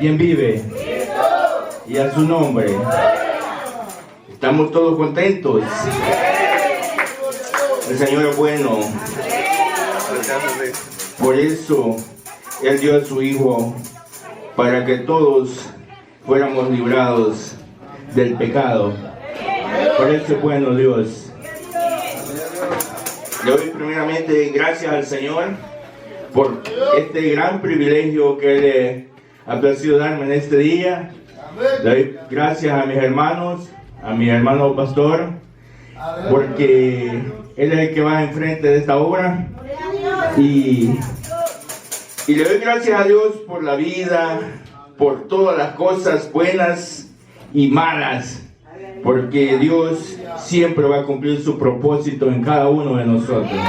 ¿Quién vive? Y a su nombre. ¿Estamos todos contentos? El Señor es bueno. Por eso Él dio a su Hijo, para que todos fuéramos librados del pecado. Por eso es bueno Dios. Le doy primeramente gracias al Señor por este gran privilegio que Él ha placido darme en este día. Le doy gracias a mis hermanos, a mi hermano pastor, porque Él es el que va enfrente de esta obra. Y le doy gracias a Dios por la vida, por todas las cosas buenas y malas, porque Dios siempre va a cumplir su propósito en cada uno de nosotros.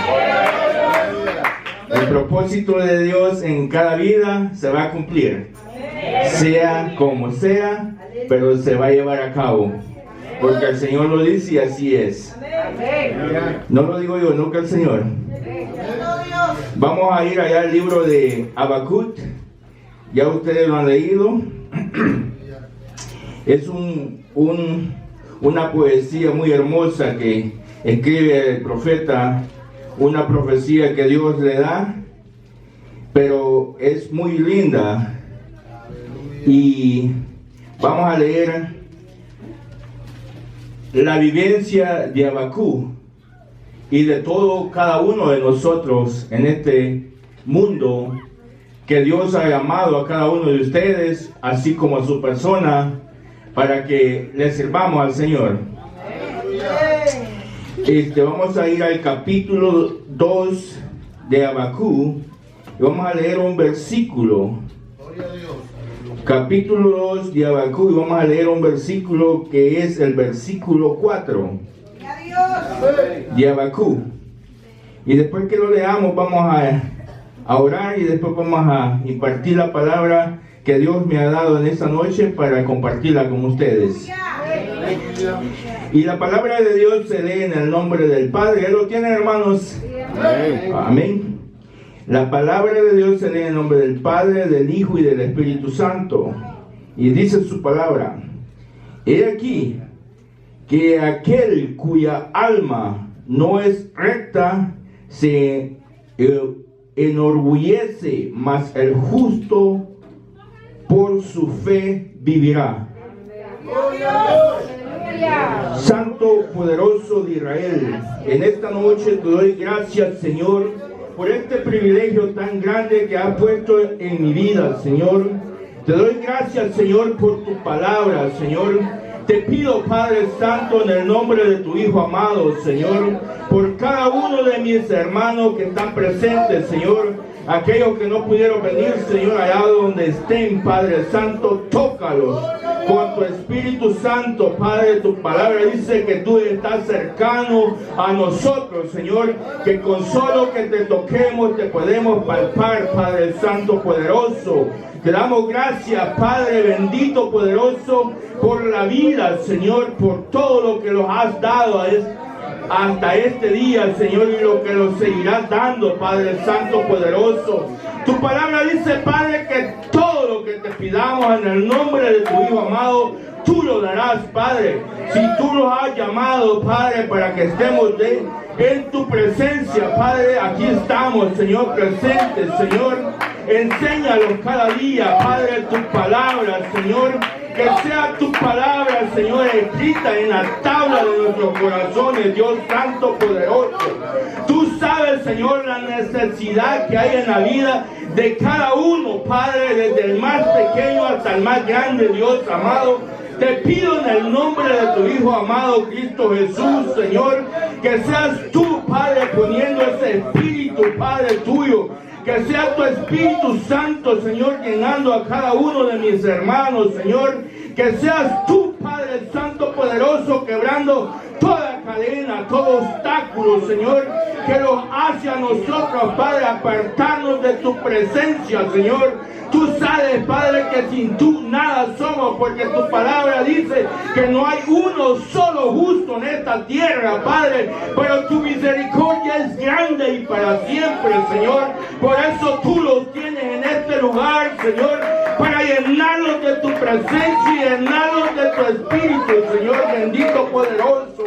El propósito de Dios en cada vida se va a cumplir, sea como sea, pero se va a llevar a cabo, porque el Señor lo dice y así es. No lo digo yo, nunca el Señor. Vamos a ir allá al libro de Habacuc. Ya ustedes lo han leído. Es una poesía muy hermosa que escribe el profeta, una profecía que Dios le da, pero es muy linda. Y vamos a leer la vivencia de Habacuc y de todo cada uno de nosotros en este mundo, que Dios ha llamado a cada uno de ustedes, así como a su persona, para que le sirvamos al Señor. Vamos a ir al capítulo 2 de Habacuc y vamos a leer un versículo. Capítulo 2 de Habacuc, y vamos a leer un versículo que es el versículo 4 de Habacuc. Y después que lo leamos vamos a orar y después vamos a impartir la palabra que Dios me ha dado en esta noche para compartirla con ustedes. Y la palabra de Dios se lee en el nombre del Padre. ¿Ya lo tienen, hermanos? Amén. La palabra de Dios se lee en el nombre del Padre, del Hijo y del Espíritu Santo. Y dice su palabra: he aquí que aquel cuya alma no es recta se enorgullece, mas el justo por su fe vivirá. Santo poderoso de Israel, en esta noche te doy gracias, Señor, por este privilegio tan grande que has puesto en mi vida, Señor. Te doy gracias, Señor, por tu palabra, Señor. Te pido, Padre Santo, en el nombre de tu Hijo amado, Señor, por cada uno de mis hermanos que están presentes, Señor, aquellos que no pudieron venir, Señor, allá donde estén, Padre Santo, tócalos con tu Espíritu Santo, Padre. Tu palabra dice que tú estás cercano a nosotros, Señor, que con solo que te toquemos te podemos palpar, Padre Santo poderoso. Te damos gracias, Padre bendito, poderoso, por la vida, Señor, por todo lo que nos has dado hasta este día, Señor, y lo que nos seguirás dando, Padre Santo poderoso. Tu palabra dice, Padre, que todo lo que te pidamos en el nombre de tu Hijo amado, tú lo darás, Padre. Si tú nos has llamado, Padre, para que estemos en tu presencia, Padre, aquí estamos, Señor, presentes, Señor. Enséñanos cada día, Padre, tu palabra, Señor. Que sea tu palabra, Señor, escrita en la tabla de nuestros corazones, Dios Santo poderoso. Tú sabes, Señor, la necesidad que hay en la vida de cada uno, Padre, desde el más pequeño hasta el más grande, Dios amado. Te pido en el nombre de tu Hijo amado, Cristo Jesús, Señor, que seas tú, Padre, poniendo ese espíritu, Padre, tuyo. Que sea tu Espíritu Santo, Señor, llenando a cada uno de mis hermanos, Señor. Que seas tú, Padre Santo poderoso, quebrando toda cadena, todo obstáculo, Señor, que nos hace a nosotros, Padre, apartarnos de tu presencia, Señor. Tú sabes, Padre, que sin tú nada somos, porque tu palabra dice que no hay uno solo justo en esta tierra, Padre, pero tu misericordia es grande y para siempre, Señor. Por eso tú los tienes en este lugar, Señor, para llenarnos de tu presencia y llenarnos de tu espíritu, Señor bendito, poderoso.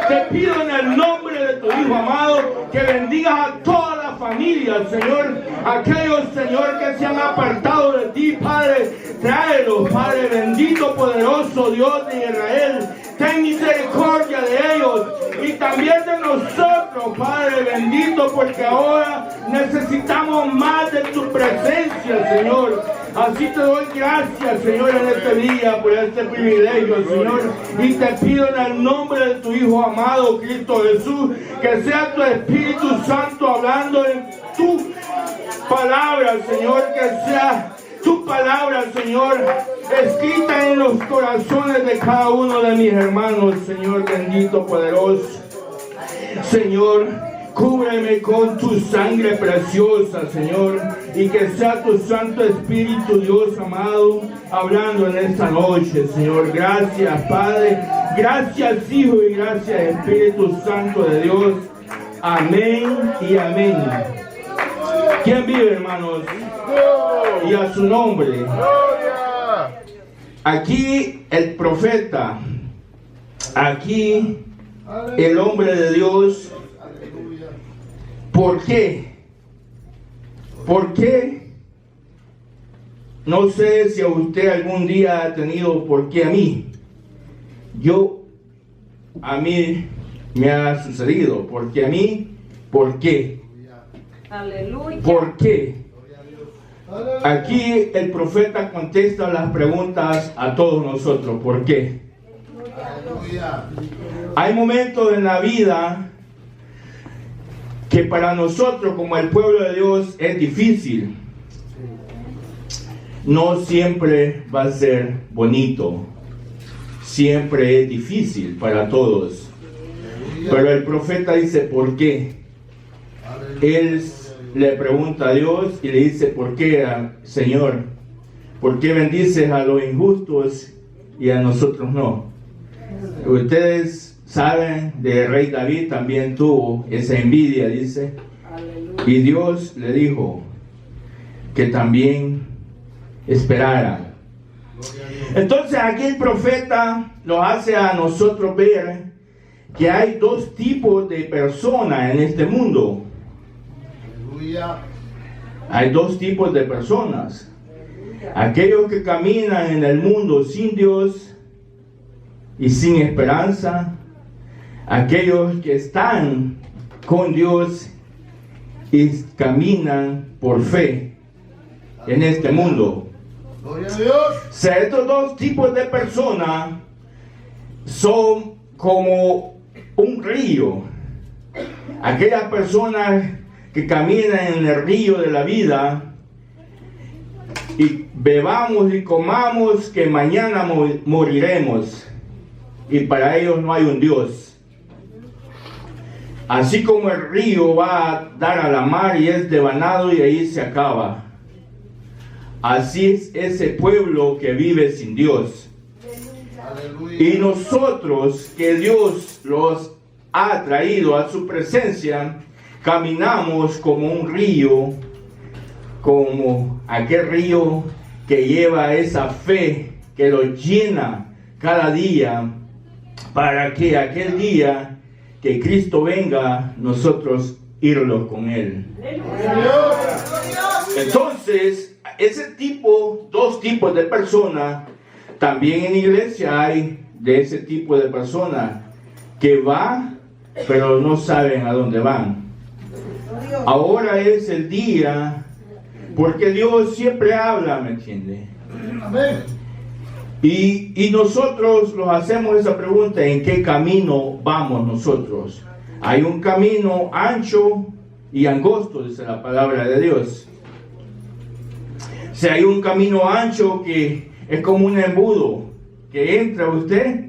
Te pido en el nombre de tu Hijo amado que bendigas a toda la familia, Señor. Aquellos, Señor, que se han apartado de ti, Padre, tráelos, Padre bendito, poderoso, Dios de Israel. Ten misericordia de ellos y también de nosotros, Padre bendito, porque ahora necesitamos más de tu presencia, Señor. Así te doy gracias, Señor, en este día por este privilegio, Señor. Y te pido en el nombre de tu Hijo amado, Cristo Jesús, que sea tu Espíritu Santo hablando en tu palabra, Señor, que sea tu palabra, Señor, escrita en los corazones de cada uno de mis hermanos, Señor bendito, poderoso. Señor, cúbreme con tu sangre preciosa, Señor, y que sea tu Santo Espíritu, Dios amado, hablando en esta noche, Señor. Gracias, Padre, gracias, Hijo, y gracias, Espíritu Santo de Dios. Amén y amén. ¿Quién vive, hermanos? Y a su nombre. Aquí el profeta, aquí el hombre de Dios. ¿Por qué? ¿Por qué? No sé si a usted algún día ha tenido por qué a mí. A mí me ha sucedido. ¿Por qué a mí? ¿Por qué? Aleluya. ¿Por qué? Aquí el profeta contesta las preguntas a todos nosotros. ¿Por qué? Hay momentos en la vida que para nosotros como el pueblo de Dios es difícil. No siempre va a ser bonito. Siempre es difícil para todos. Pero el profeta dice, ¿por qué? Él le pregunta a Dios y le dice, ¿por qué, Señor? ¿Por qué bendices a los injustos y a nosotros no? Ustedes saben, de rey David también tuvo esa envidia, dice. Y Dios le dijo que también esperara. Entonces aquí el profeta nos hace a nosotros ver que hay dos tipos de personas en este mundo. Hay dos tipos de personas. Aquellos que caminan en el mundo sin Dios y sin esperanza. Aquellos que están con Dios y caminan por fe en este mundo. Gloria a Dios. O sea, estos dos tipos de personas son como un río. Aquellas personas que caminan en el río de la vida y bebamos y comamos que mañana moriremos, y para ellos no hay un Dios. Así como el río va a dar a la mar y es devanado y ahí se acaba. Así es ese pueblo que vive sin Dios. Aleluya. Y nosotros, que Dios los ha traído a su presencia, caminamos como un río, como aquel río que lleva esa fe, que lo llena cada día, para que aquel día que Cristo venga, nosotros irlo con Él. Entonces, dos tipos de personas, también en iglesia hay de ese tipo de personas que van, pero no saben a dónde van. Ahora es el día, porque Dios siempre habla, ¿me entiende? Amén. Y nosotros nos hacemos esa pregunta, ¿en qué camino vamos nosotros? Hay un camino ancho y angosto, dice la palabra de Dios. O sea, hay un camino ancho que es como un embudo, que entra usted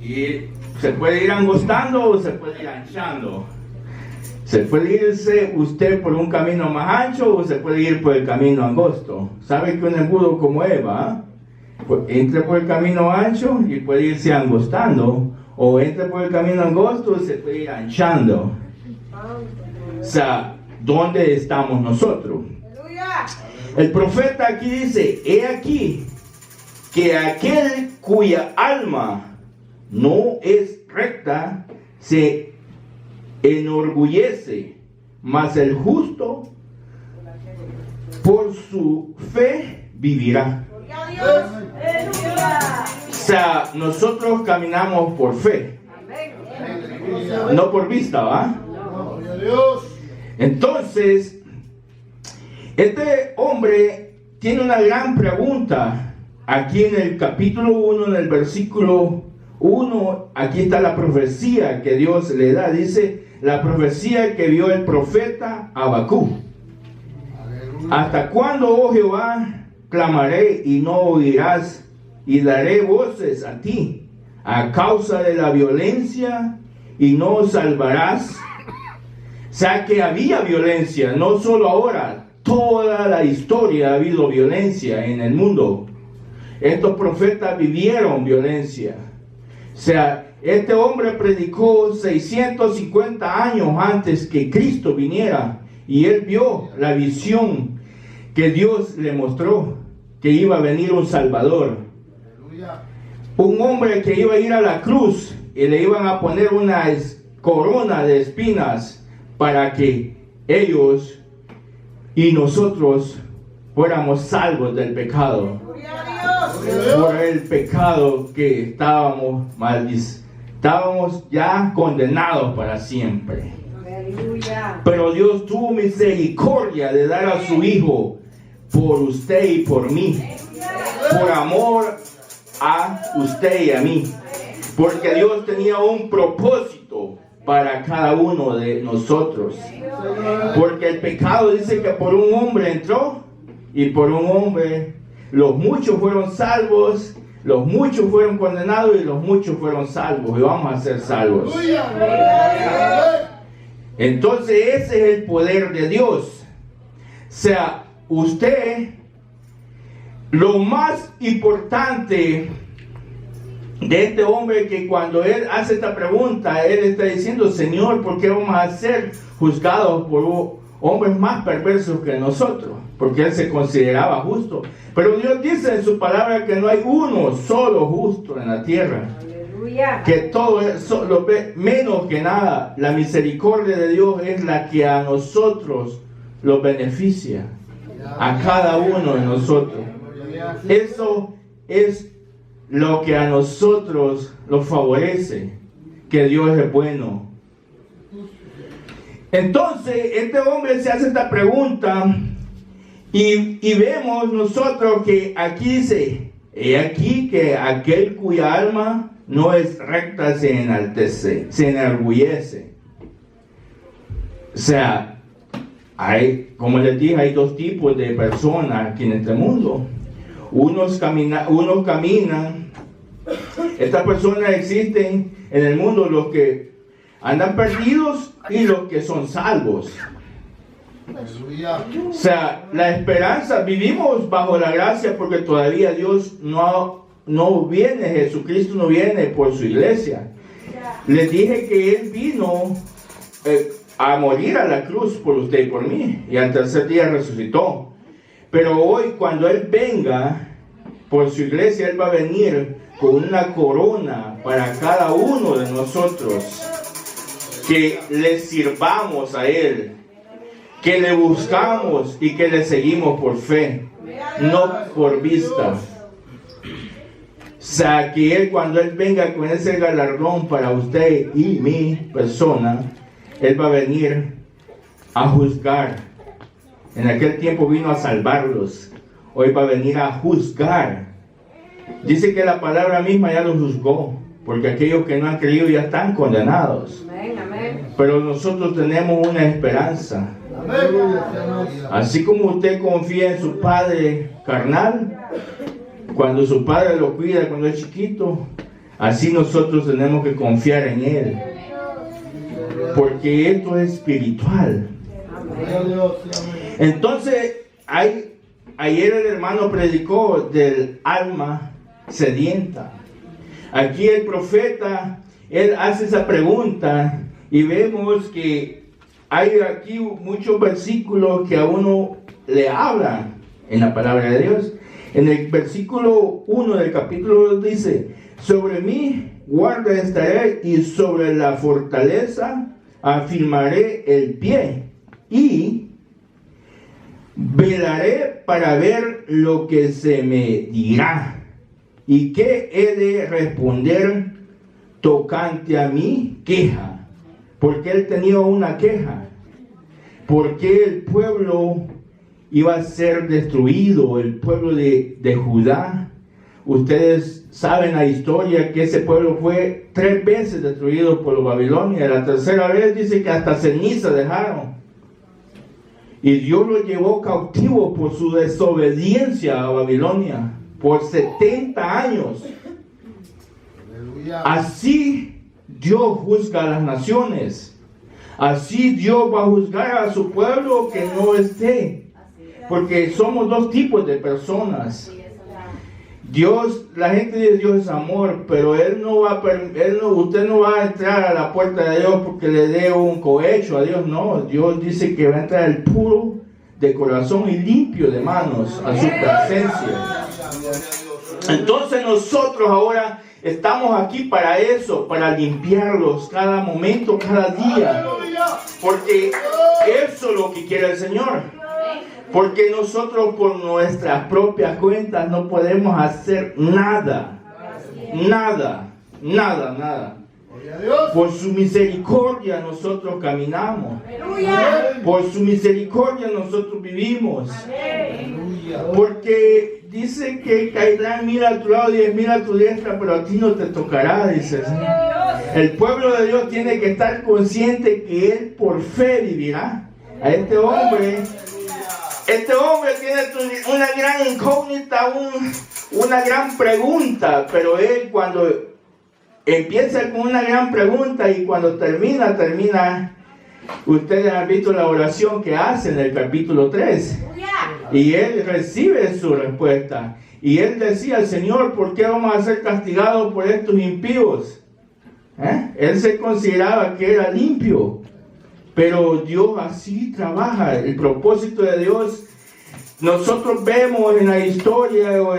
y se puede ir angostando o se puede ir anchando. Se puede irse usted por un camino más ancho o se puede ir por el camino angosto. ¿Sabe que un embudo como Eva, pues entra por el camino ancho y puede irse angostando, o entra por el camino angosto y se puede ir anchando? O sea, ¿dónde estamos nosotros? El profeta aquí dice, he aquí que aquel cuya alma no es recta se enorgullece, mas el justo por su fe vivirá. O sea, nosotros caminamos por fe, no por vista, ¿va? Gloria a Dios. Entonces, este hombre tiene una gran pregunta. Aquí en el capítulo 1, en el versículo 1, aquí está la profecía que Dios le da. Dice, la profecía que vio el profeta Habacuc. ¿Hasta cuándo, oh Jehová, clamaré y no oirás? Y daré voces a ti a causa de la violencia y no salvarás. O sea que había violencia, no solo ahora, toda la historia ha habido violencia en el mundo. Estos profetas vivieron violencia. O sea, este hombre predicó 650 años antes que Cristo viniera y él vio la visión que Dios le mostró, que iba a venir un Salvador. Aleluya. Un hombre que iba a ir a la cruz y le iban a poner una corona de espinas para que ellos y nosotros fuéramos salvos del pecado. Por el pecado que estábamos ya condenados para siempre. Pero Dios tuvo misericordia de dar a su Hijo por usted y por mí, por amor a usted y a mí, porque Dios tenía un propósito para cada uno de nosotros, porque el pecado dice que por un hombre entró y por un hombre los muchos fueron salvos, los muchos fueron condenados y los muchos fueron salvos y vamos a ser salvos. Entonces ese es el poder de Dios. O sea, usted, lo más importante de este hombre, que cuando él hace esta pregunta, él está diciendo, Señor, ¿por qué vamos a ser juzgados por hombres más perversos que nosotros? Porque él se consideraba justo. Pero Dios dice en su palabra que no hay uno solo justo en la tierra. Que todo lo ve menos que nada. La misericordia de Dios es la que a nosotros los beneficia, a cada uno de nosotros. Eso es lo que a nosotros nos favorece, que Dios es bueno. Entonces este hombre se hace esta pregunta y vemos nosotros que aquí dice, he aquí que aquel cuya alma no es recta se enaltece, se enorgullece. O sea, como les dije, hay dos tipos de personas aquí en este mundo. Unos caminan, estas personas existen en el mundo, los que andan perdidos y los que son salvos. O sea, la esperanza, vivimos bajo la gracia porque todavía Dios no viene, Jesucristo no viene por su iglesia. Les dije que Él vino a morir a la cruz por usted y por mí, y al tercer día resucitó. Pero hoy, cuando Él venga por su iglesia, Él va a venir con una corona para cada uno de nosotros, que le sirvamos a Él, que le buscamos y que le seguimos por fe, no por vista. O sea, que Él, cuando Él venga con ese galardón para usted y mi persona, Él va a venir a juzgar. En aquel tiempo vino a salvarlos, hoy va a venir a juzgar. Dice que la palabra misma ya los juzgó, porque aquellos que no han creído ya están condenados. Pero nosotros tenemos una esperanza. Así como usted confía en su padre carnal, cuando su padre lo cuida cuando es chiquito, así nosotros tenemos que confiar en Él, porque esto es espiritual. Entonces, ayer el hermano predicó del alma sedienta. Aquí el profeta, él hace esa pregunta y vemos que hay aquí muchos versículos que a uno le habla en la palabra de Dios. En el versículo 1 del capítulo 2 dice: sobre mí guarda estaré y sobre la fortaleza afirmaré el pie y velaré para ver lo que se me dirá y qué he de responder tocante a mi queja. Porque él tenía una queja. Porque el pueblo iba a ser destruido, el pueblo de Judá. Ustedes saben la historia que ese pueblo fue 3 veces destruido por los babilonios. La tercera vez dice que hasta ceniza dejaron. Y Dios lo llevó cautivo por su desobediencia a Babilonia por 70 años. Aleluya. Así Dios juzga a las naciones. Así Dios va a juzgar a su pueblo que no esté. Porque somos 2 tipos de personas. Dios, la gente dice Dios es amor, pero usted no va a entrar a la puerta de Dios porque le dé un cohecho a Dios. No, Dios dice que va a entrar el puro de corazón y limpio de manos a su presencia. Entonces nosotros ahora estamos aquí para eso, para limpiarlos cada momento, cada día. Porque eso es lo que quiere el Señor. Porque nosotros por nuestras propias cuentas no podemos hacer nada. Nada. Por su misericordia nosotros caminamos. Por su misericordia nosotros vivimos. Porque dice que caerán 1000 a tu lado, 10,000 a tu diestra, pero a ti no te tocará, dice el Señor. El pueblo de Dios tiene que estar consciente que él por fe vivirá. A este hombre tiene una gran incógnita, una gran pregunta, pero él cuando empieza con una gran pregunta y cuando termina, ustedes han visto la oración que hace en el capítulo 3. Y él recibe su respuesta. Y él decía: Señor, ¿por qué vamos a ser castigados por estos impíos? Él se consideraba que era limpio. Pero Dios así trabaja. El propósito de Dios, nosotros vemos en la historia o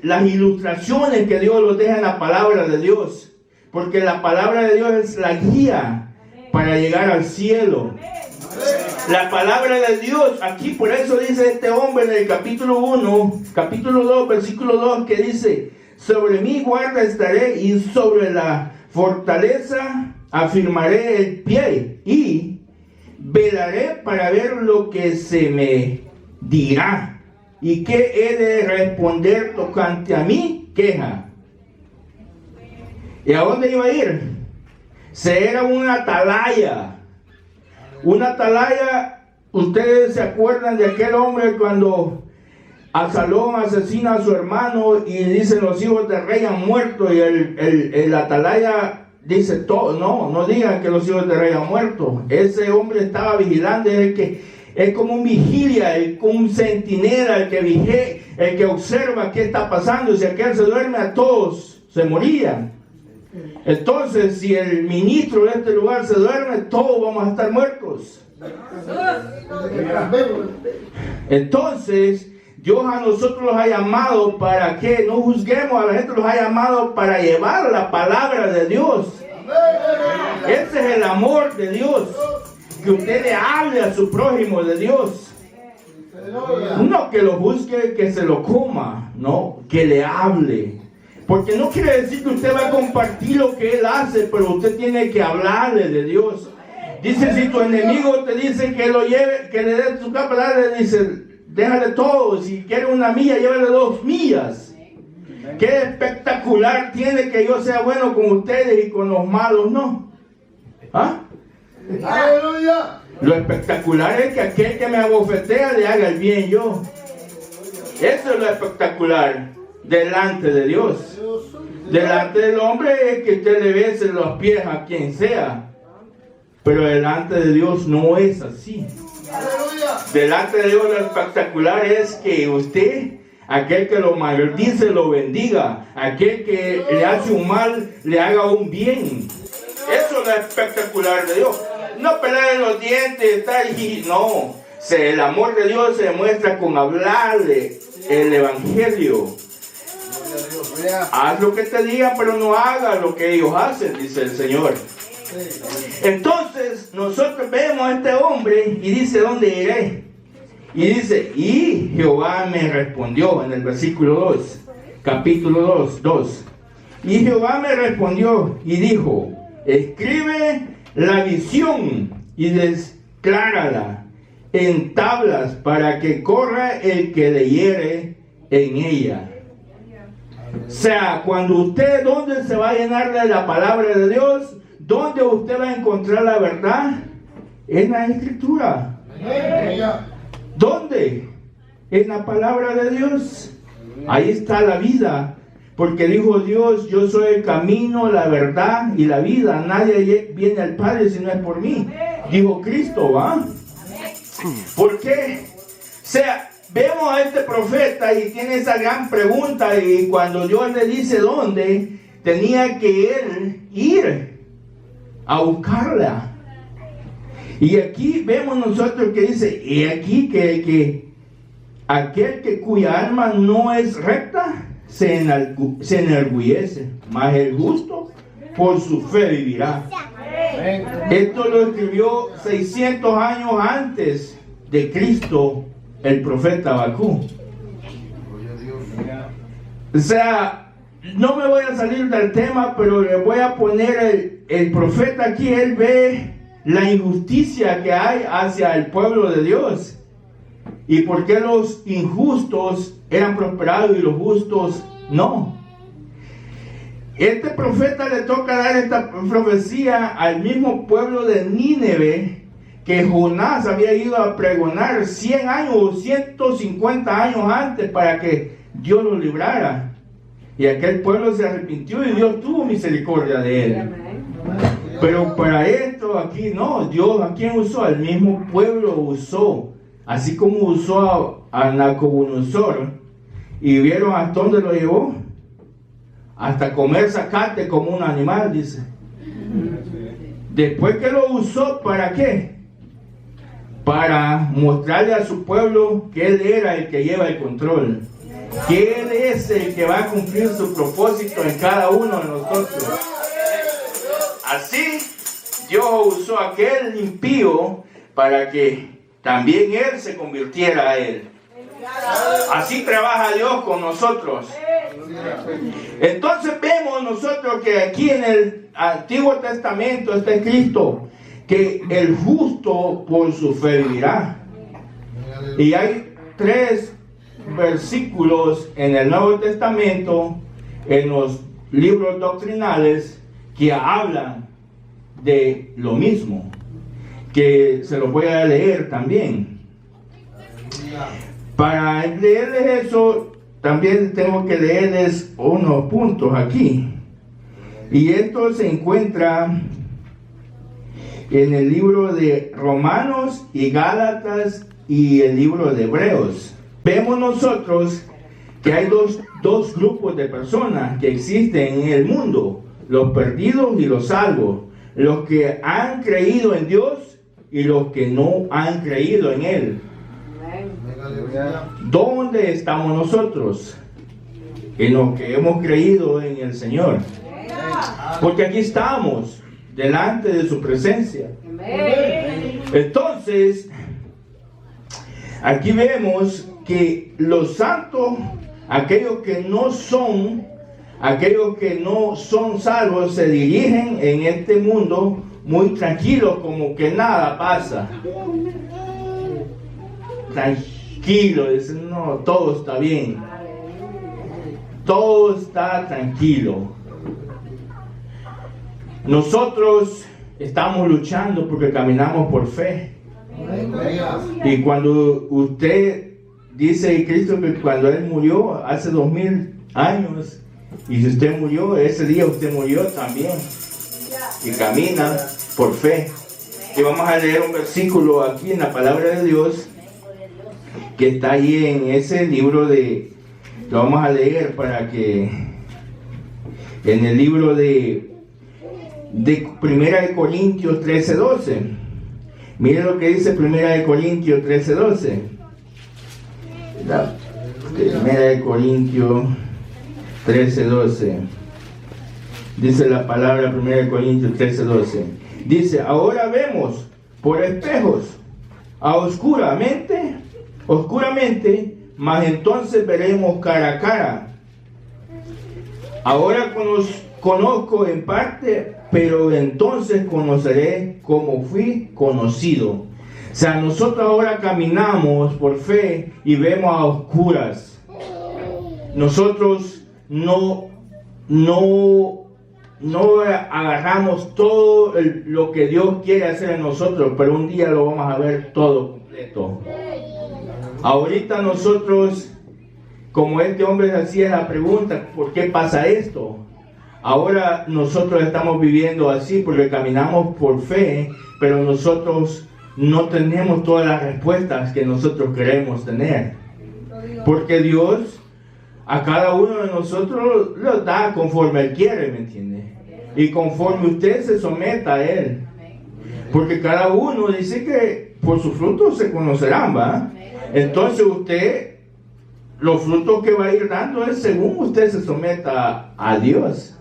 las ilustraciones que Dios nos deja en la palabra de Dios. Porque la palabra de Dios es la guía para llegar al cielo. La palabra de Dios, aquí por eso dice este hombre en el capítulo 2, versículo 2, que dice: sobre mí guarda estaré y sobre la fortaleza afirmaré el pie y velaré para ver lo que se me dirá y qué he de responder tocante a mi queja. ¿Y a dónde iba a ir? Era una atalaya. Una atalaya, ustedes se acuerdan de aquel hombre cuando Absalón asesina a su hermano y dicen los hijos del rey han muerto, y el atalaya dice todo, no digan que los hijos del rey han muerto. Ese hombre estaba vigilando, es como un vigilia, como un centinela, el que observa qué está pasando. Si aquel se duerme, a todos se morían. Entonces, si el ministro de este lugar se duerme, todos vamos a estar muertos. Entonces, Dios a nosotros los ha llamado para que no juzguemos a la gente, los ha llamado para llevar la palabra de Dios. Ese es el amor de Dios, que usted le hable a su prójimo de Dios. No que lo juzgue, que se lo coma, no, que le hable. Porque no quiere decir que usted va a compartir lo que él hace, pero usted tiene que hablarle de Dios. Dice, si tu enemigo te dice que lo lleve, que le dé su capa, le dice, déjale todo. Si quiere 1 milla, llévale 2 millas. Qué espectacular tiene que yo sea bueno con ustedes y con los malos no. ¿Ah? ¡Aleluya! Lo espectacular es que aquel que me abofetea le haga el bien yo. Eso es lo espectacular delante de Dios. Delante del hombre es que usted le bese los pies a quien sea. Pero delante de Dios no es así. Delante de Dios lo espectacular es que usted, aquel que lo maldice, lo bendiga. Aquel que le hace un mal, le haga un bien. Eso es lo espectacular de Dios. no pelar los dientes, estar y no. El amor de Dios se demuestra con hablarle el evangelio. Haz lo que te digan, pero no hagas lo que ellos hacen, dice el Señor. Entonces nosotros vemos a este hombre y dice, ¿dónde iré? Y dice, y Jehová me respondió en el versículo 2, capítulo 2. Y Jehová me respondió y dijo, escribe la visión y declárala en tablas para que corra el que leyere en ella. O sea, cuando usted, ¿dónde se va a llenar de la palabra de Dios? ¿Dónde usted va a encontrar la verdad? En la Escritura. ¿Dónde? En la palabra de Dios. Ahí está la vida. Porque dijo Dios, yo soy el camino, la verdad y la vida. Nadie viene al Padre si no es por mí. Dijo Cristo, ¿va? ¿Por qué? O sea, vemos a este profeta y tiene esa gran pregunta, y cuando Dios le dice dónde, tenía que él ir a buscarla. Y aquí vemos nosotros que dice, y aquí que aquel que cuya alma no es recta, se enorgullece, mas el justo por su fe vivirá. Esto lo escribió 600 años antes de Cristo el profeta Habacuc. O sea, no me voy a salir del tema, pero le voy a poner el profeta aquí. Él ve la injusticia que hay hacia el pueblo de Dios y por qué los injustos eran prosperados y los justos no. Este profeta le toca dar esta profecía al mismo pueblo de Nínive que Jonás había ido a pregonar 100 años o 150 años antes para que Dios lo librara. Y aquel pueblo se arrepintió y Dios tuvo misericordia de él. Pero para esto aquí no, Dios a quién usó, al mismo pueblo usó, así como usó a Nabucodonosor. Y vieron hasta dónde lo llevó, hasta comer zacate como un animal, dice. Después que lo usó, ¿para qué? Para mostrarle a su pueblo que él era el que lleva el control, que él es el que va a cumplir su propósito en cada uno de nosotros. Así Dios usó a aquel impío para que también él se convirtiera a él. Así trabaja Dios con nosotros. Entonces vemos nosotros que aquí en el Antiguo Testamento está escrito que el justo por su fe vivirá. Y hay 3 versículos en el Nuevo Testamento, en los libros doctrinales, que hablan de lo mismo, que se los voy a leer también. Para leerles eso, también tengo que leerles unos puntos aquí. Y esto se encuentra en el libro de Romanos y Gálatas y el libro de Hebreos. Vemos nosotros que hay dos grupos de personas que existen en el mundo: los perdidos y los salvos, los que han creído en Dios y los que no han creído en Él. ¿Dónde estamos nosotros? En los que hemos creído en el Señor. Porque aquí estamos, delante de su presencia. Entonces, aquí vemos que los santos, aquellos que no son salvos, se dirigen en este mundo muy tranquilos, como que nada pasa. Tranquilo, dicen, no, todo está bien. Todo está tranquilo. Nosotros estamos luchando porque caminamos por fe. Y cuando usted dice Cristo que cuando Él murió hace 2000 años, y si usted murió, ese día usted murió también. Y camina por fe. Y vamos a leer un versículo aquí en la palabra de Dios, que está ahí en ese libro lo vamos a leer para que, en el libro de 1 Corintios 13:12. Mire lo que dice 1 Corintios 13:12. La 1 Corintios 13:12. Dice la palabra 1 Corintios 13:12. Dice, ahora vemos por espejos, oscuramente, mas entonces veremos cara a cara. Ahora conozco en parte, pero entonces conoceré como fui conocido. O sea, nosotros ahora caminamos por fe y vemos a oscuras. Nosotros no agarramos todo lo que Dios quiere hacer en nosotros, pero un día lo vamos a ver todo completo. Ahorita nosotros, como este hombre hacía la pregunta, ¿por qué pasa esto? Ahora nosotros estamos viviendo así porque caminamos por fe, pero nosotros no tenemos todas las respuestas que nosotros queremos tener. Porque Dios a cada uno de nosotros lo da conforme Él quiere, ¿me entiende? Y conforme usted se someta a Él. Porque cada uno dice que por sus frutos se conocerán, ¿va? Entonces usted, los frutos que va a ir dando es según usted se someta a Dios.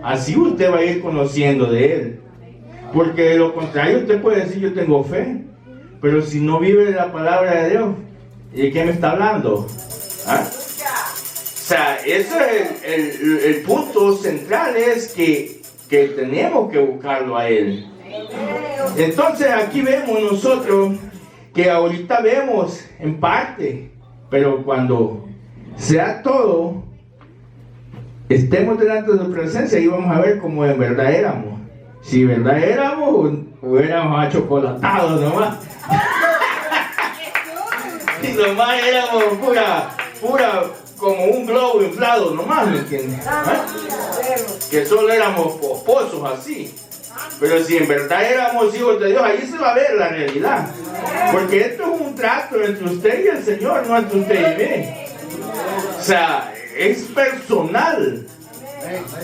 Así usted va a ir conociendo de Él. Porque de lo contrario usted puede decir yo tengo fe, pero si no vive la palabra de Dios, ¿de qué me está hablando? ¿Ah? O sea, ese es el punto central, es que tenemos que buscarlo a Él. Entonces aquí vemos nosotros que ahorita vemos en parte, pero cuando sea todo, estemos delante de su presencia y vamos a ver cómo en verdad éramos. Si en verdad éramos, hubiéramos achocolatados nomás. Y nomás éramos pura como un globo inflado nomás, ¿me entiendes? Que solo éramos poposos así. Pero si en verdad éramos hijos de Dios, ahí se va a ver la realidad. Porque esto es un trato entre usted y el Señor, no entre usted y mí. O sea, es personal.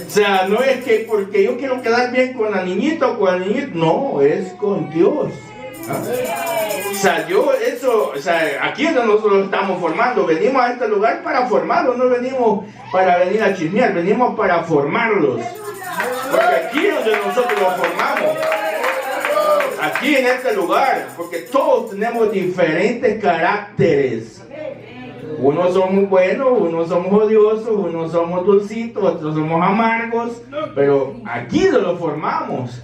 O sea, no es que porque yo quiero quedar bien con la niñita o con el niñito. No, es con Dios. O sea, aquí es donde nosotros estamos formando. Venimos a este lugar para formarlos, no venimos para venir a chismear, venimos para formarlos. Porque aquí es donde nosotros los formamos. Aquí en este lugar, porque todos tenemos diferentes caracteres. Unos somos buenos, unos somos odiosos, unos somos dulcitos, otros somos amargos, pero aquí lo formamos.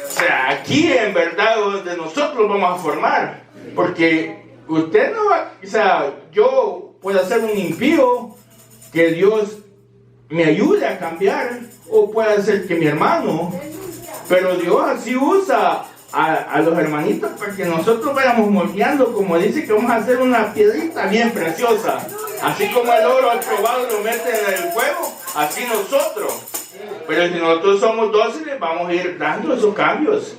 O sea, aquí en verdad donde nosotros vamos a formar, porque usted no va, o sea, yo puedo ser un impío, que Dios me ayude a cambiar, o puede ser que mi hermano, pero Dios así usa a los hermanitos para que nosotros vayamos moldeando, como dice que vamos a hacer una piedrita bien preciosa, así como el oro al probado lo mete en el fuego, así nosotros. Pero si nosotros somos dóciles, vamos a ir dando esos cambios.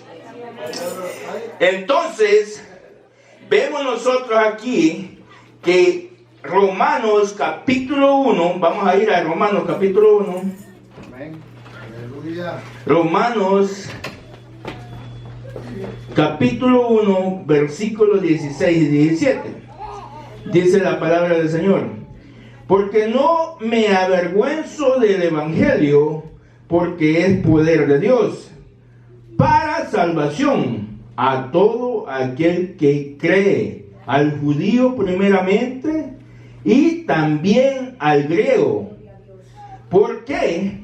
Entonces, vemos nosotros aquí que Romanos capítulo 1, vamos a ir a Romanos capítulo 1. Amén. Aleluya. Romanos capítulo 1, versículos 16 y 17. Dice la palabra del Señor: porque no me avergüenzo del evangelio, porque es poder de Dios para salvación a todo aquel que cree, al judío primeramente y también al griego. Porque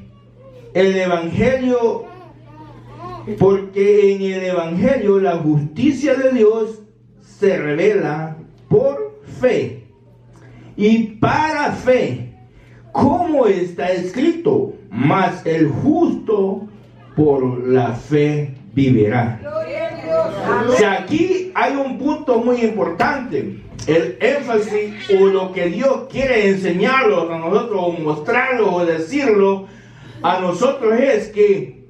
en el evangelio la justicia de Dios se revela por fe y para fe, como está escrito: mas el justo por la fe vivirá. O sea, aquí hay un punto muy importante. El énfasis o lo que Dios quiere enseñarnos a nosotros, o mostrarlo o decirlo a nosotros, es que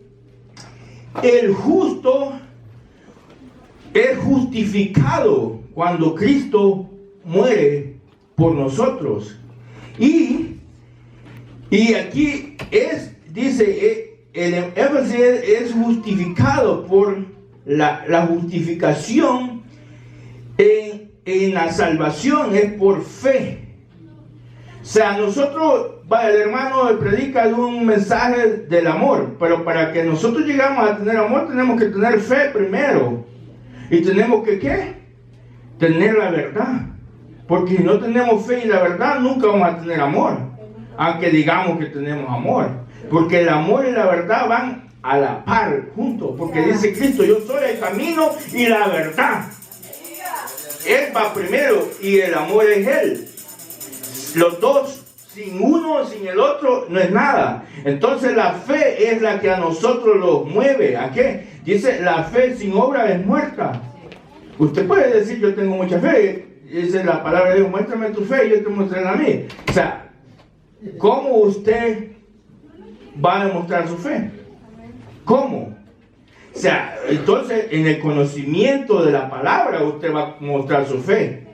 el justo es justificado cuando Cristo muere por nosotros. Y aquí dice, el énfasis es justificado por la justificación en la salvación, es por fe. O sea, nosotros, el hermano predica un mensaje del amor, pero para que nosotros llegamos a tener amor tenemos que tener fe primero. Y tenemos que, ¿qué? Tener la verdad. Porque si no tenemos fe y la verdad, nunca vamos a tener amor. Aunque digamos que tenemos amor. Porque el amor y la verdad van a la par, juntos. Porque dice Cristo, yo soy el camino y la verdad. Él va primero y el amor es Él. Los dos, sin uno, sin el otro, no es nada. Entonces la fe es la que a nosotros los mueve. ¿A qué? Dice, la fe sin obra es muerta. Usted puede decir, yo tengo mucha fe. Dice la palabra de Dios, muéstrame tu fe y yo te mostraré la mía. O sea, ¿cómo usted va a demostrar su fe? ¿Cómo? O sea, entonces en el conocimiento de la palabra usted va a mostrar su fe.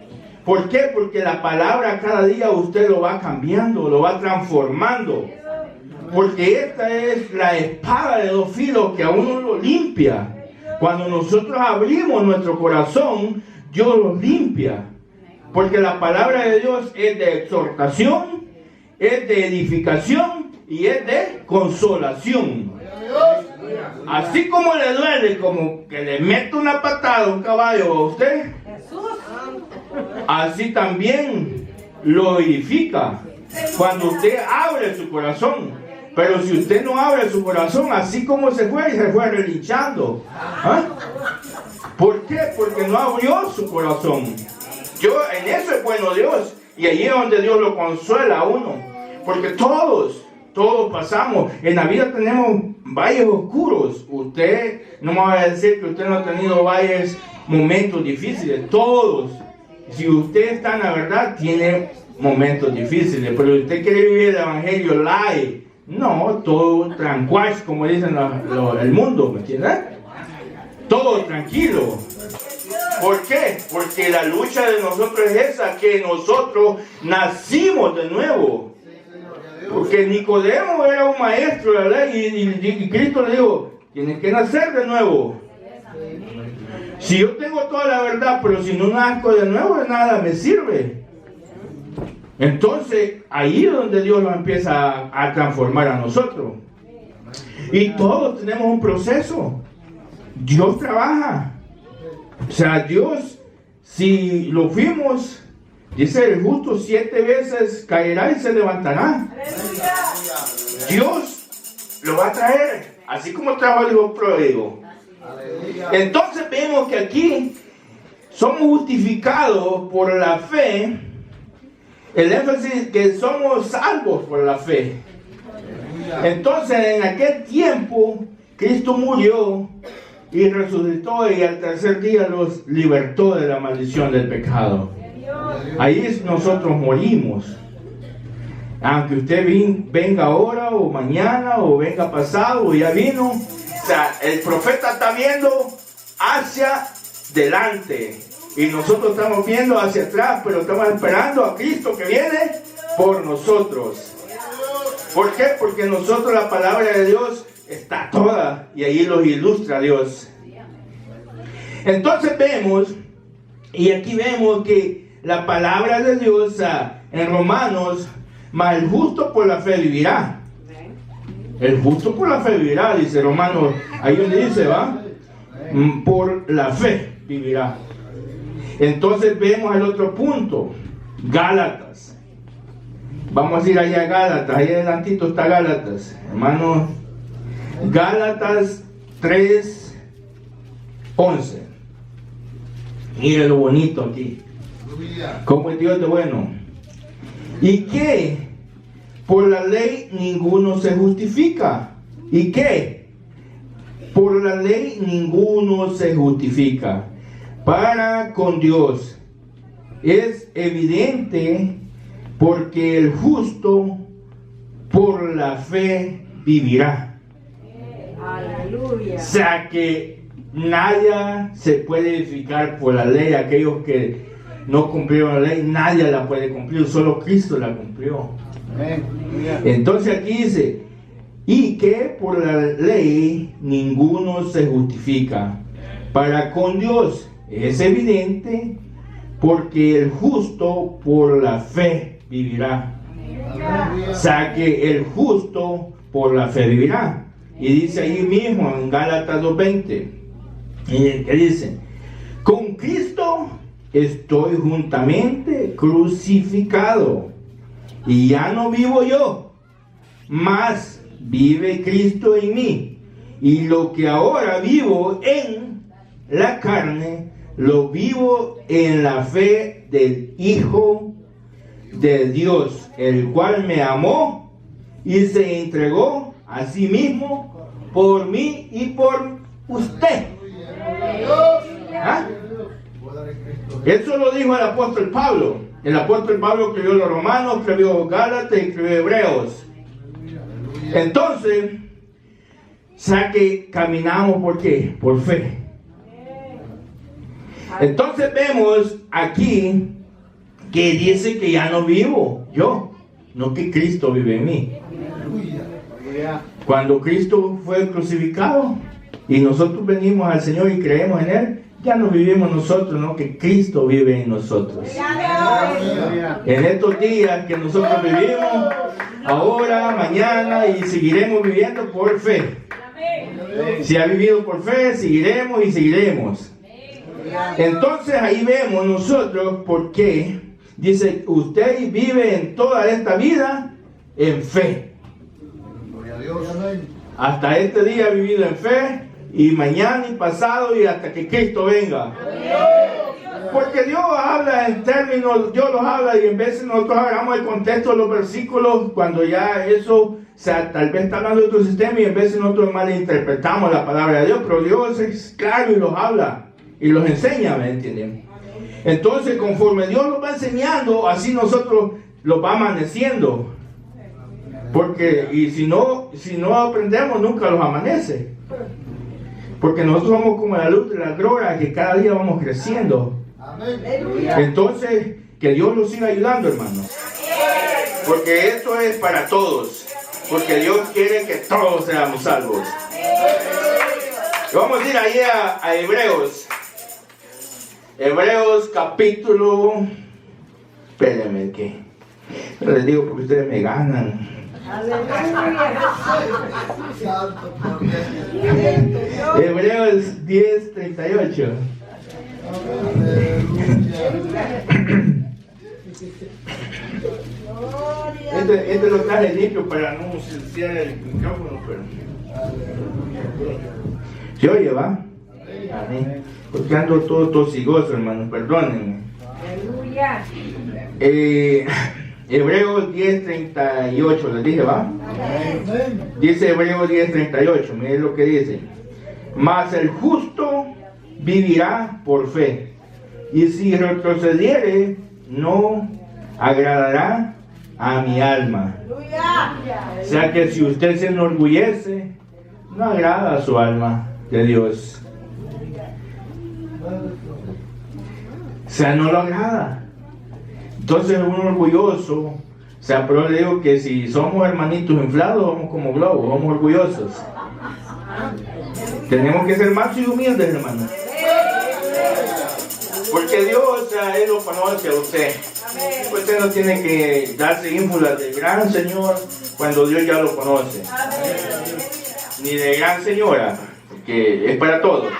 ¿Por qué? Porque la palabra cada día usted lo va cambiando, lo va transformando. Porque esta es la espada de dos filos que a uno lo limpia. Cuando nosotros abrimos nuestro corazón, Dios lo limpia. Porque la palabra de Dios es de exhortación, es de edificación y es de consolación. Así como le duele, como que le mete una patada a un caballo a usted, así también lo edifica cuando usted abre su corazón. Pero si usted no abre su corazón, así como se fue relinchando. ¿Ah? ¿Por qué? Porque no abrió su corazón. En eso es bueno Dios. Y allí es donde Dios lo consuela a uno. Porque todos pasamos. En la vida tenemos valles oscuros. Usted no me va a decir que usted no ha tenido momentos difíciles. Todos. Si usted está en la verdad, tiene momentos difíciles. Pero si usted quiere vivir el evangelio light, no, todo tranquilo, como dicen el mundo, ¿me entiendes? Todo tranquilo. ¿Por qué? Porque la lucha de nosotros es esa, que nosotros nacimos de nuevo. Porque Nicodemo era un maestro de la ley y Cristo le dijo, tienes que nacer de nuevo. Si yo tengo toda la verdad, pero si no nazco de nuevo, de nada me sirve. Entonces, ahí es donde Dios nos empieza a transformar a nosotros. Y todos tenemos un proceso. Dios trabaja. O sea, Dios, si lo fuimos, dice el justo 7 veces caerá y se levantará. Dios lo va a traer, así como trajo el hijo pródigo. Entonces vemos que aquí somos justificados por la fe. El énfasis que somos salvos por la fe. Entonces en aquel tiempo Cristo murió y resucitó y al tercer día los libertó de la maldición del pecado. Ahí nosotros morimos. Aunque usted venga ahora o mañana o venga pasado o ya vino. O sea, el profeta está viendo hacia delante. Y nosotros estamos viendo hacia atrás, pero estamos esperando a Cristo que viene por nosotros. ¿Por qué? Porque nosotros la palabra de Dios está toda y ahí los ilustra Dios. Entonces vemos, y aquí vemos que la palabra de Dios en Romanos, mas el justo por la fe vivirá. El justo por la fe vivirá, dice Romanos, ahí donde dice, ¿va? Por la fe vivirá. Entonces vemos el otro punto, Gálatas. Vamos a ir allá a Gálatas, ahí adelantito está Gálatas, hermanos. Gálatas 3:11. Mire lo bonito aquí. ¿Cómo es Dios de bueno? ¿Y qué? Por la ley ninguno se justifica. ¿Y qué? Por la ley ninguno se justifica. Para con Dios es evidente, porque el justo por la fe vivirá. Aleluya. O sea que nadie se puede edificar por la ley. Aquellos que no cumplieron la ley, nadie la puede cumplir, solo Cristo la cumplió. Entonces aquí dice, y que por la ley ninguno se justifica para con Dios. Es evidente, porque el justo por la fe vivirá. O sea que el justo por la fe vivirá. Y dice ahí mismo en Gálatas 2:20, que dice: con Cristo estoy juntamente crucificado, y ya no vivo yo, mas vive Cristo en mí. Y lo que ahora vivo en la carne, lo vivo en la fe del Hijo de Dios, el cual me amó y se entregó a sí mismo por mí y por usted. ¿Ah? Eso lo dijo el apóstol Pablo. El apóstol Pablo escribió los Romanos, escribió Gálatas y escribió Hebreos. Entonces, caminamos ¿por qué? Por fe. Entonces vemos aquí que dice que ya no vivo yo, no que Cristo vive en mí. Cuando Cristo fue crucificado y nosotros venimos al Señor y creemos en Él, ya no vivimos nosotros, no que Cristo vive en nosotros. En estos días que nosotros vivimos, ahora, mañana, y seguiremos viviendo por fe. Si ha vivido por fe, seguiremos y seguiremos. Entonces ahí vemos nosotros por qué dice: usted vive en toda esta vida en fe. Hasta este día he vivido en fe, y mañana y pasado y hasta que Cristo venga. Porque Dios habla en términos, Dios los habla, y en veces nosotros agarramos el contexto de los versículos cuando ya eso, tal vez está hablando de otro sistema, y en veces nosotros malinterpretamos la palabra de Dios, pero Dios es claro y los habla y los enseña, ¿me entienden? Entonces, conforme Dios los va enseñando, así nosotros los va amaneciendo. Porque, y si no aprendemos, nunca los amanece. Porque nosotros somos como la luz de la aurora, que cada día vamos creciendo. Entonces, que Dios los siga ayudando, hermanos. Porque esto es para todos. Porque Dios quiere que todos seamos salvos. Vamos a ir ahí a Hebreos. Hebreos capítulo... Espérenme que... Les digo porque ustedes me ganan. Hebreos 10:38. Este lo traje limpio para no silenciar el micrófono, pero ¿se oye, va? Amén. Porque ando todo tosigoso, hermano, perdónenme. Aleluya. Hebreos 10:38, les dije, ¿va? Dice Hebreos 10:38, miren lo que dice: mas el justo vivirá por fe, y si retrocediere, no agradará a mi alma. O sea que si usted se enorgullece, no agrada a su alma de Dios. O sea, no lo agrada. Entonces un orgulloso, o sea, pero le digo que si somos hermanitos inflados, vamos como globos, somos orgullosos. Tenemos que ser mansos y humildes, hermanos. Porque Dios, o sea, Él lo conoce a usted. Usted no tiene que darse ínfulas del gran Señor cuando Dios ya lo conoce. Ni de gran señora, porque es para todos.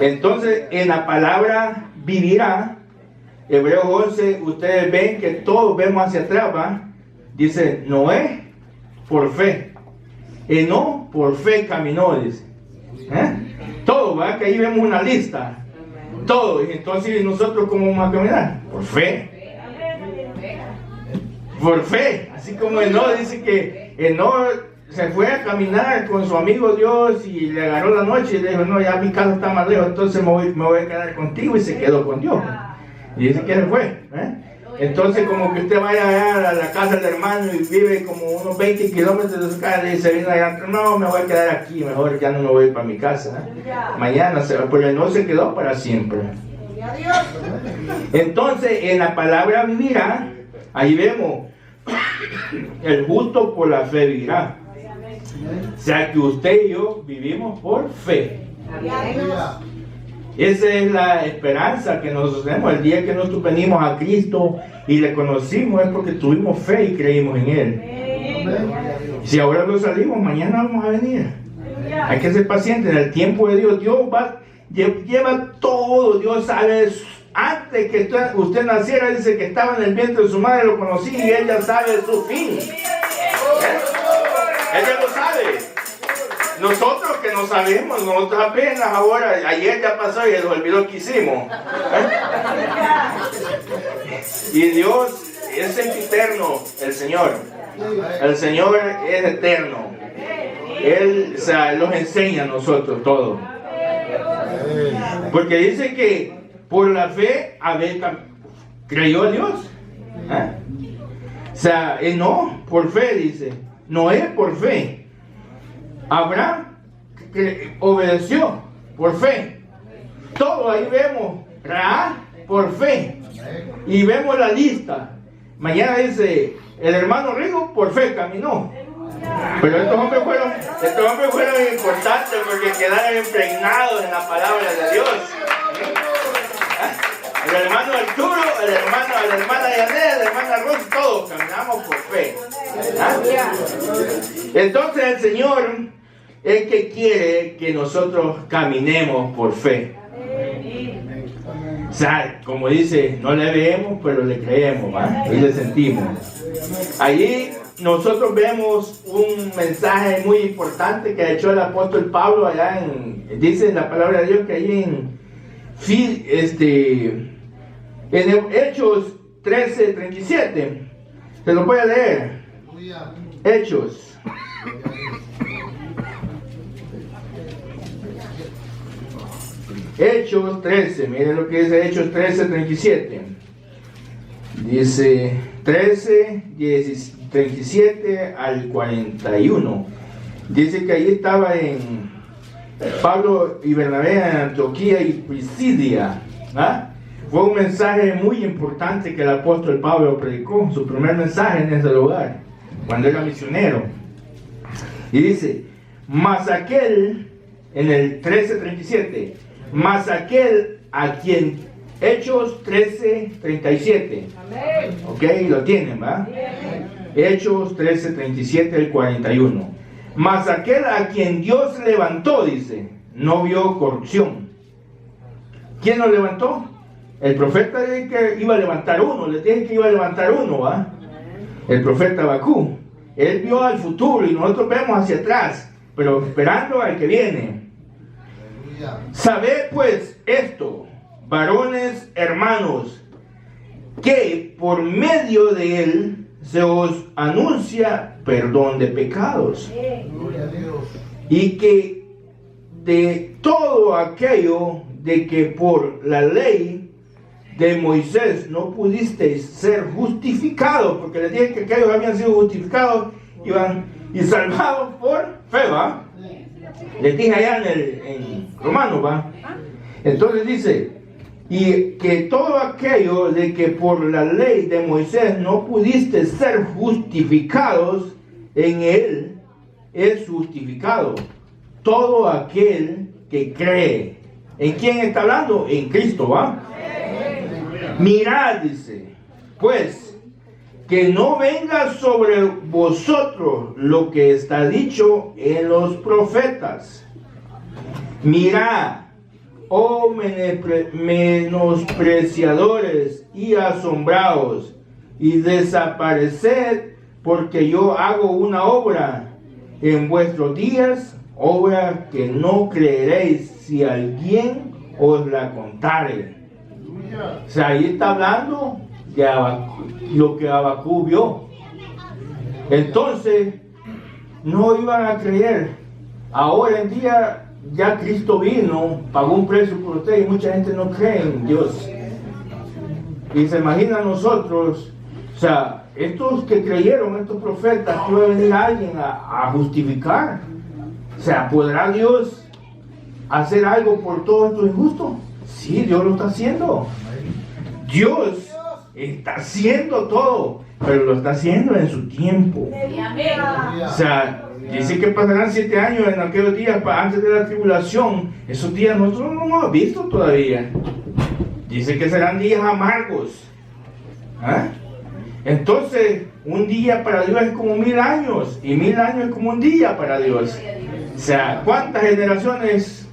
Entonces, en la palabra vivirá, Hebreos 11, ustedes ven que todos vemos hacia atrás, ¿va? Dice: Noé por fe, Enoc por fe caminó, dice. Todo, ¿va? Que ahí vemos una lista. Todo. Y entonces, ¿nosotros cómo vamos a caminar? Por fe. Por fe. Así como Enoc dice que Enoc se fue a caminar con su amigo Dios y le agarró la noche y le dijo: no, ya mi casa está más lejos, entonces me voy a quedar contigo, y se quedó con Dios. Y dice que se fue. Entonces, como que usted vaya a la casa del hermano y vive como unos 20 kilómetros de su casa, y se viene allá, no, me voy a quedar aquí, mejor ya no me voy para mi casa. Mañana se va, pero no se quedó para siempre. Entonces, en la palabra vivirá, ahí vemos: el justo por la fe vivirá. O sea que usted y yo vivimos por fe. Aleluya. Esa es la esperanza que nosotros tenemos. El día que nosotros venimos a Cristo y le conocimos es porque tuvimos fe y creímos en Él. Si ahora lo salimos, mañana vamos a venir. Hay que ser paciente. En el tiempo de Dios, lleva todo. Dios sabe, antes que usted naciera, dice que estaba en el vientre de su madre, lo conocí y Él ya sabe su fin. Él ya lo sabe. Nosotros que no sabemos, nosotros apenas ahora, ayer ya pasó y se nos olvidó que hicimos. Y Dios es eterno, el Señor. El Señor es eterno. Él, o sea, nos enseña a nosotros todo. Porque dice que por la fe Abel creyó a Dios. O sea, no, por fe dice. Noé por fe. Abraham obedeció por fe. Todo ahí vemos. Rahab por fe. Y vemos la lista. Mañana dice, el hermano rico por fe caminó. Pero estos hombres fueron importantes porque quedaron impregnados en la palabra de Dios. El hermano Arturo, la hermana Yanet, la hermana Ruth, todos caminamos por fe. Entonces el Señor es que quiere que nosotros caminemos por fe. O sea, como dice, no le vemos, pero le creemos, ¿va? Y le sentimos. Allí nosotros vemos un mensaje muy importante que ha hecho el apóstol Pablo allá dice la palabra de Dios que allí en Hechos 13:37. Se lo voy a leer. Hechos. Hechos 13, miren lo que dice Hechos 13:37. Dice 13:37 al 41. Dice que ahí estaba en Pablo y Bernabé en Antioquía y Pisidia. Fue un mensaje muy importante que el apóstol Pablo predicó, su primer mensaje en ese lugar, cuando era misionero. Y dice, mas aquel, en el 13:37, mas aquel a quien, Hechos 13:37. Ok, lo tienen, ¿va? Hechos 13:37 al 41. Mas aquel a quien Dios levantó, dice, no vio corrupción. ¿Quién lo levantó? El profeta dice que iba a levantar uno, le dije que iba a levantar uno, ¿va? El profeta Habacuc. Él vio al futuro y nosotros vemos hacia atrás, pero esperando al que viene. Sabed pues esto, varones hermanos, que por medio de él se os anuncia perdón de pecados, y que de todo aquello de que por la ley de Moisés no pudisteis ser justificados, porque les dije que aquellos habían sido justificados y salvados por fe, ¿va? Les dije allá en Romanos, ¿va? Entonces dice, y que todo aquello de que por la ley de Moisés no pudiste ser justificados, en él es justificado todo aquel que cree. ¿En quién está hablando? En Cristo, ¿va? Mirad, dice, pues, que no venga sobre vosotros lo que está dicho en los profetas. Mirad, oh menospreciadores y asombrados, y desapareced, porque yo hago una obra en vuestros días, obra que no creeréis si alguien os la contare. O sea, ahí está hablando de lo que Habacuc vio. Entonces, no iban a creer. Ahora en día, ya Cristo vino, pagó un precio por usted y mucha gente no cree en Dios. Y se imagina nosotros, o sea, estos que creyeron, estos profetas, puede venir alguien a justificar. O sea, ¿podrá Dios hacer algo por todo esto injusto? Sí, Dios lo está haciendo. Dios está haciendo todo, pero lo está haciendo en su tiempo. O sea, dice que pasarán 7 años en aquellos días antes de la tribulación. Esos días nosotros no hemos visto todavía. Dice que serán días amargos. ¿Ah? Entonces, un día para Dios es como 1000 años, y 1000 años es como un día para Dios. O sea, ¿cuántas generaciones?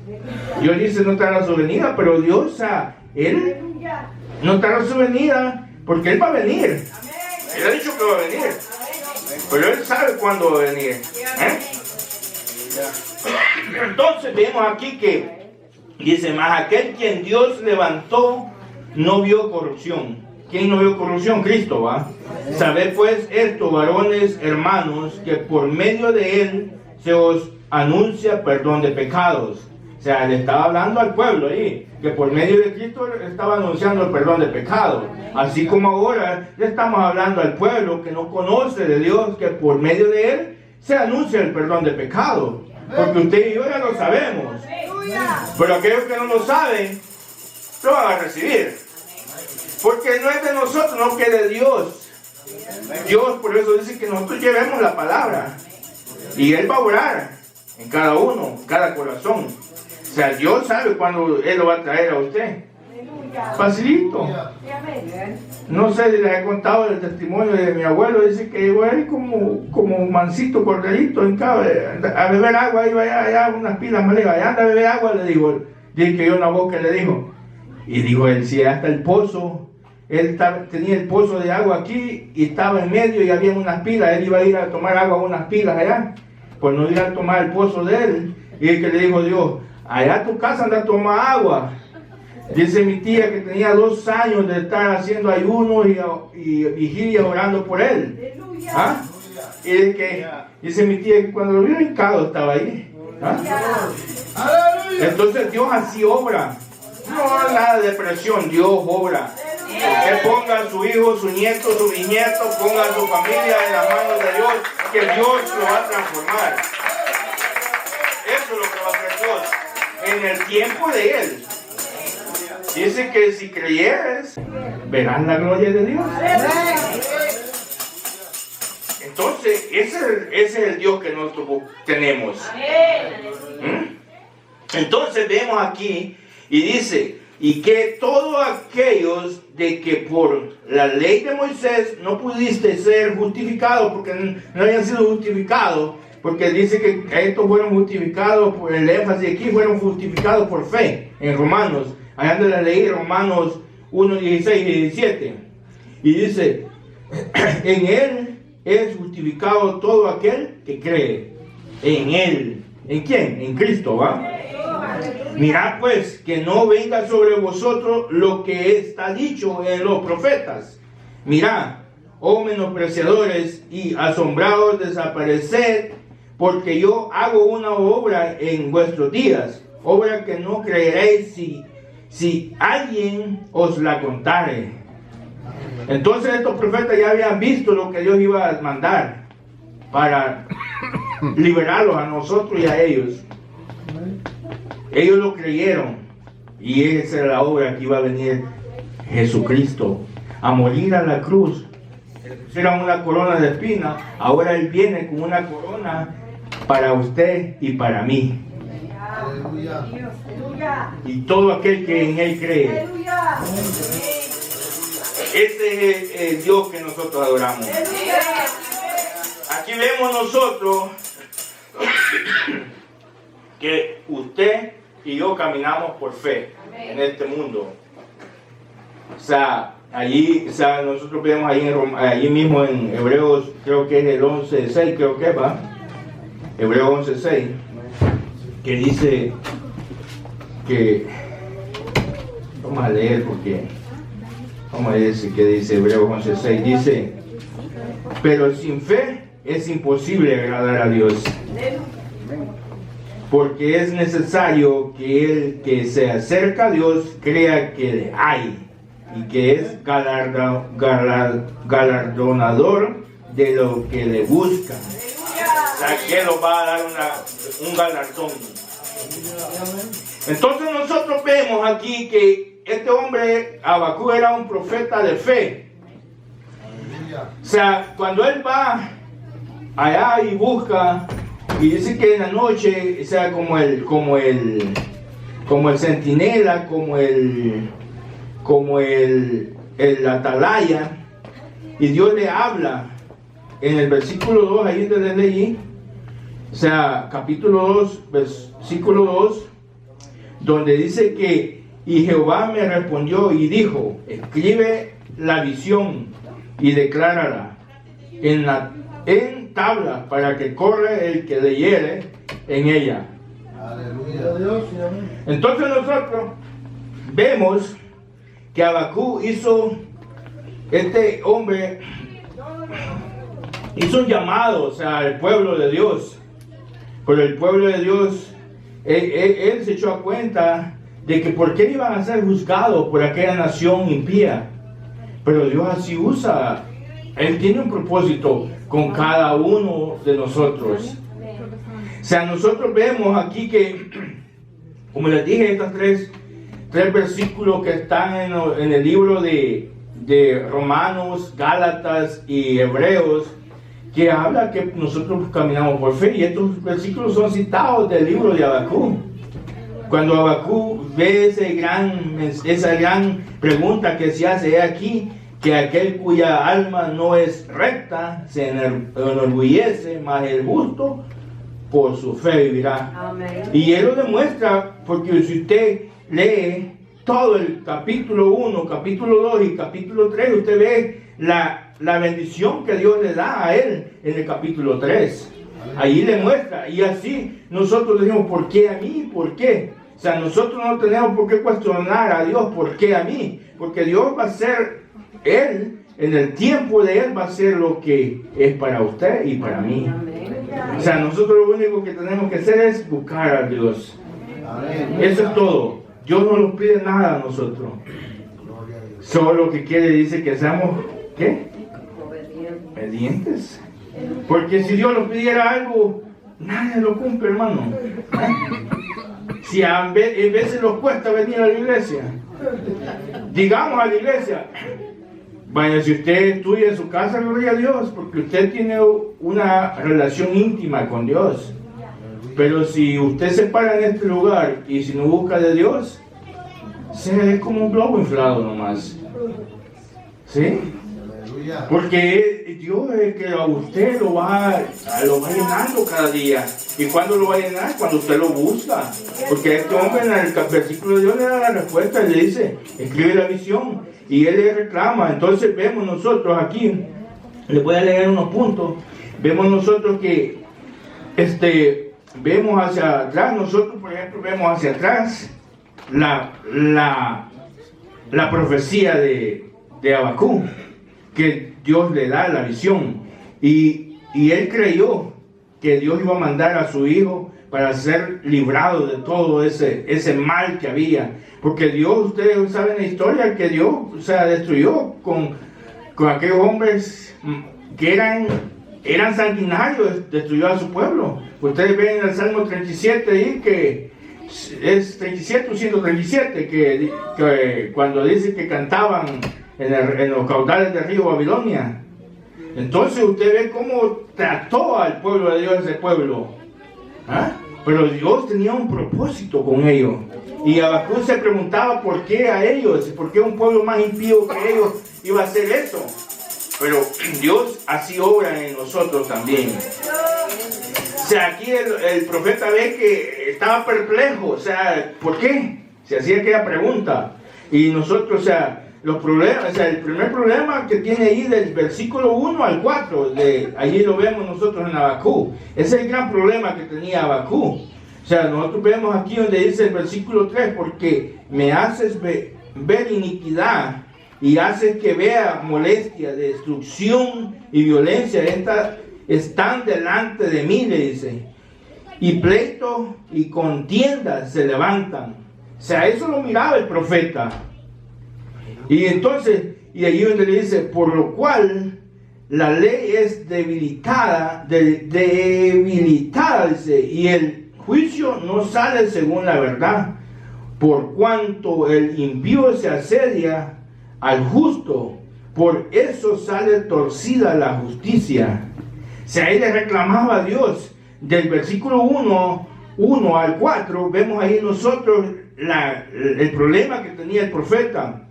Dios dice no estará su venida, pero Dios, o sea, Él no estará su venida porque Él va a venir. Él ha dicho que va a venir, pero Él sabe cuándo va a venir. Entonces vemos aquí que dice, más aquel quien Dios levantó no vio corrupción. ¿Quién no vio corrupción? Cristo, ¿va? Sabed pues esto, varones, hermanos, que por medio de Él se os anuncia perdón de pecados. O sea, le estaba hablando al pueblo ahí, que por medio de Cristo estaba anunciando el perdón de pecados. Así como ahora le estamos hablando al pueblo que no conoce de Dios, que por medio de Él se anuncia el perdón de pecados. Porque usted y yo ya lo sabemos. Pero aquellos que no lo saben, lo van a recibir. Porque no es de nosotros, no que de Dios. Dios por eso dice que nosotros llevemos la palabra. Y Él va a orar en cada uno, en cada corazón. O sea, Dios sabe cuándo Él lo va a traer a usted. Facilito. No sé si les he contado el testimonio de mi abuelo. Dice que llegó él como un mansito, corderito, a beber agua. Iba allá unas pilas, me le dijo, allá anda a beber agua, le digo. Dice que yo una voz que le dijo. Y dijo él, si hasta el pozo, tenía el pozo de agua aquí y estaba en medio y había unas pilas. Él iba a ir a tomar agua a unas pilas allá, pues no ir a tomar el pozo de él. Y el que le dijo Dios, allá a tu casa anda a tomar agua. Dice mi tía que tenía 2 años de estar haciendo ayuno y vigilia orando por él. ¿Ah? Y dice mi tía que cuando lo vio hincado estaba ahí. ¿Ah? Entonces Dios así obra. No nada de presión, Dios obra. Que ponga a su hijo, su nieto, su bisnieto, ponga a su familia en las manos de Dios, que Dios lo va a transformar. Eso es lo que va a hacer Dios en el tiempo de Él. Dice que si creyeres, verás la gloria de Dios. Entonces, ese es el Dios que nosotros tenemos. Entonces vemos aquí y dice, y que todos aquellos de que por la ley de Moisés no pudiste ser justificados, porque no habían sido justificados, porque dice que estos fueron justificados por el énfasis aquí, fueron justificados por fe en Romanos. Allá de la ley, Romanos 1, 16 y 17. Y dice, en Él es justificado todo aquel que cree. En Él. ¿En quién? En Cristo, ¿va? Mirad pues que no venga sobre vosotros lo que está dicho en los profetas. Mirad, oh menospreciadores y asombrados, desapareced, porque yo hago una obra en vuestros días, obra que no creeréis si alguien os la contare. Entonces estos profetas ya habían visto lo que Dios iba a mandar para liberarlos a nosotros y a ellos. Ellos lo creyeron y esa era la obra que iba a venir Jesucristo a morir a la cruz. Le pusieron una corona de espinas, ahora Él viene con una corona para usted y para mí. Y todo aquel que en Él cree. Este es el Dios que nosotros adoramos. Aquí vemos nosotros que usted y yo caminamos por fe en este mundo. O sea, nosotros vemos allí mismo en Hebreos, creo que es el 11:6, creo que va. Hebreos 11:6, que dice que, vamos a leer porque, vamos a decir que dice Hebreos 11:6, dice, pero sin fe es imposible agradar a Dios, porque es necesario que el que se acerca a Dios crea que le hay y que es galardonador de lo que le busca. O sea, que nos va a dar un galardón. Entonces nosotros vemos aquí que este hombre, Habacuc, era un profeta de fe. O sea, cuando él va allá y busca, y dice que en la noche, o sea, como el centinela, como el atalaya, y Dios le habla en el versículo 2, ahí donde leí, o sea, capítulo 2, versículo 2, donde dice que, y Jehová me respondió y dijo, escribe la visión y declárala en tablas para que corra el que leyere en ella. Aleluya. Entonces nosotros vemos que Habacuc este hombre hizo un llamado, o sea, al pueblo de Dios. Pero el pueblo de Dios, él se echó a cuenta de que por qué iban a ser juzgados por aquella nación impía. Pero Dios así usa, Él tiene un propósito con cada uno de nosotros. O sea, nosotros vemos aquí que, como les dije, estos tres versículos que están en el libro de Romanos, Gálatas y Hebreos, que habla que nosotros caminamos por fe, y estos versículos son citados del libro de Habacuc. Cuando Habacuc ve esa gran pregunta que se hace aquí, que aquel cuya alma no es recta se enorgullece, mas el justo por su fe vivirá. Amén. Y él lo demuestra, porque si usted lee todo el capítulo 1, capítulo 2 y capítulo 3, usted ve la bendición que Dios le da a él en el capítulo 3. Ahí le muestra, y así nosotros decimos, ¿por qué a mí? ¿Por qué? O sea, nosotros no tenemos por qué cuestionar a Dios, ¿por qué a mí? Porque Dios va a ser, Él, en el tiempo de Él va a ser lo que es para usted y para mí. O sea, nosotros lo único que tenemos que hacer es buscar a Dios. Eso es todo. Dios no nos pide nada a nosotros. Solo lo que quiere, dice que seamos, ¿qué? Obedientes. Porque si Dios nos pidiera algo, nadie lo cumple, hermano. Si a veces nos cuesta venir a la iglesia, digamos a la iglesia, vaya, si usted estudia en su casa, gloria a Dios, porque usted tiene una relación íntima con Dios. Pero si usted se para en este lugar y si no busca de Dios, es como un globo inflado nomás. ¿Sí? Porque Dios es que a usted lo va llenando cada día. ¿Y cuándo lo va a llenar? Cuando usted lo busca. Porque este hombre en el versículo de Dios le da la respuesta, le dice, escribe la visión. Y él le reclama. Entonces vemos nosotros aquí, les voy a leer unos puntos. Vemos nosotros que, vemos hacia atrás, nosotros por ejemplo vemos hacia atrás la profecía de Habacuc, que Dios le da la visión, y él creyó que Dios iba a mandar a su hijo para ser librado de todo ese mal que había, porque Dios, ustedes saben la historia, que Dios, o sea, destruyó con aquellos hombres que eran sanguinarios, destruyó a su pueblo. Ustedes ven en el Salmo 37 ahí, que es 37 o 137, que cuando dice que cantaban en los caudales del río Babilonia. Entonces usted ve cómo trató al pueblo de Dios, ese pueblo. ¿Ah? Pero Dios tenía un propósito con ellos. Y Habacuc se preguntaba por qué a ellos, por qué un pueblo más impío que ellos iba a hacer eso. Pero Dios así obra en nosotros también. O sea, aquí el profeta ve que estaba perplejo. O sea, ¿por qué? Se hacía aquella pregunta. Y nosotros, o sea, los problemas, o sea, el primer problema que tiene ahí del versículo 1 al 4, allí lo vemos nosotros en Habacuc. Ese es el gran problema que tenía Habacuc. O sea, nosotros vemos aquí donde dice el versículo 3, porque me haces ver iniquidad y haces que vea molestia, destrucción y violencia. Están delante de mí, le dice. Y pleito y contiendas se levantan. O sea, eso lo miraba el profeta. Y entonces, y allí donde le dice, por lo cual la ley es debilitada, dice, y el juicio no sale según la verdad, por cuanto el impío se asedia al justo por eso sale torcida la justicia. O sea, él le reclamaba a Dios. Del versículo 1 al 4, vemos ahí nosotros el problema que tenía el profeta.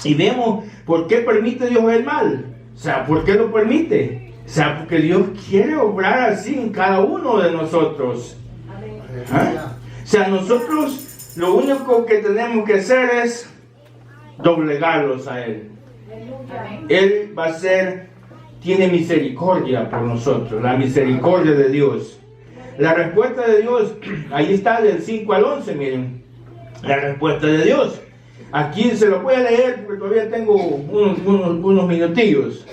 Y vemos por qué permite Dios el mal. O sea, ¿por qué lo permite? O sea, porque Dios quiere obrar así en cada uno de nosotros. ¿Ah? O sea, nosotros lo único que tenemos que hacer es doblegarlos a Él. Él va a ser, tiene misericordia por nosotros, la misericordia de Dios. La respuesta de Dios, ahí está del 5 al 11, miren, la respuesta de Dios. Aquí se lo voy a leer porque todavía tengo unos minutillos.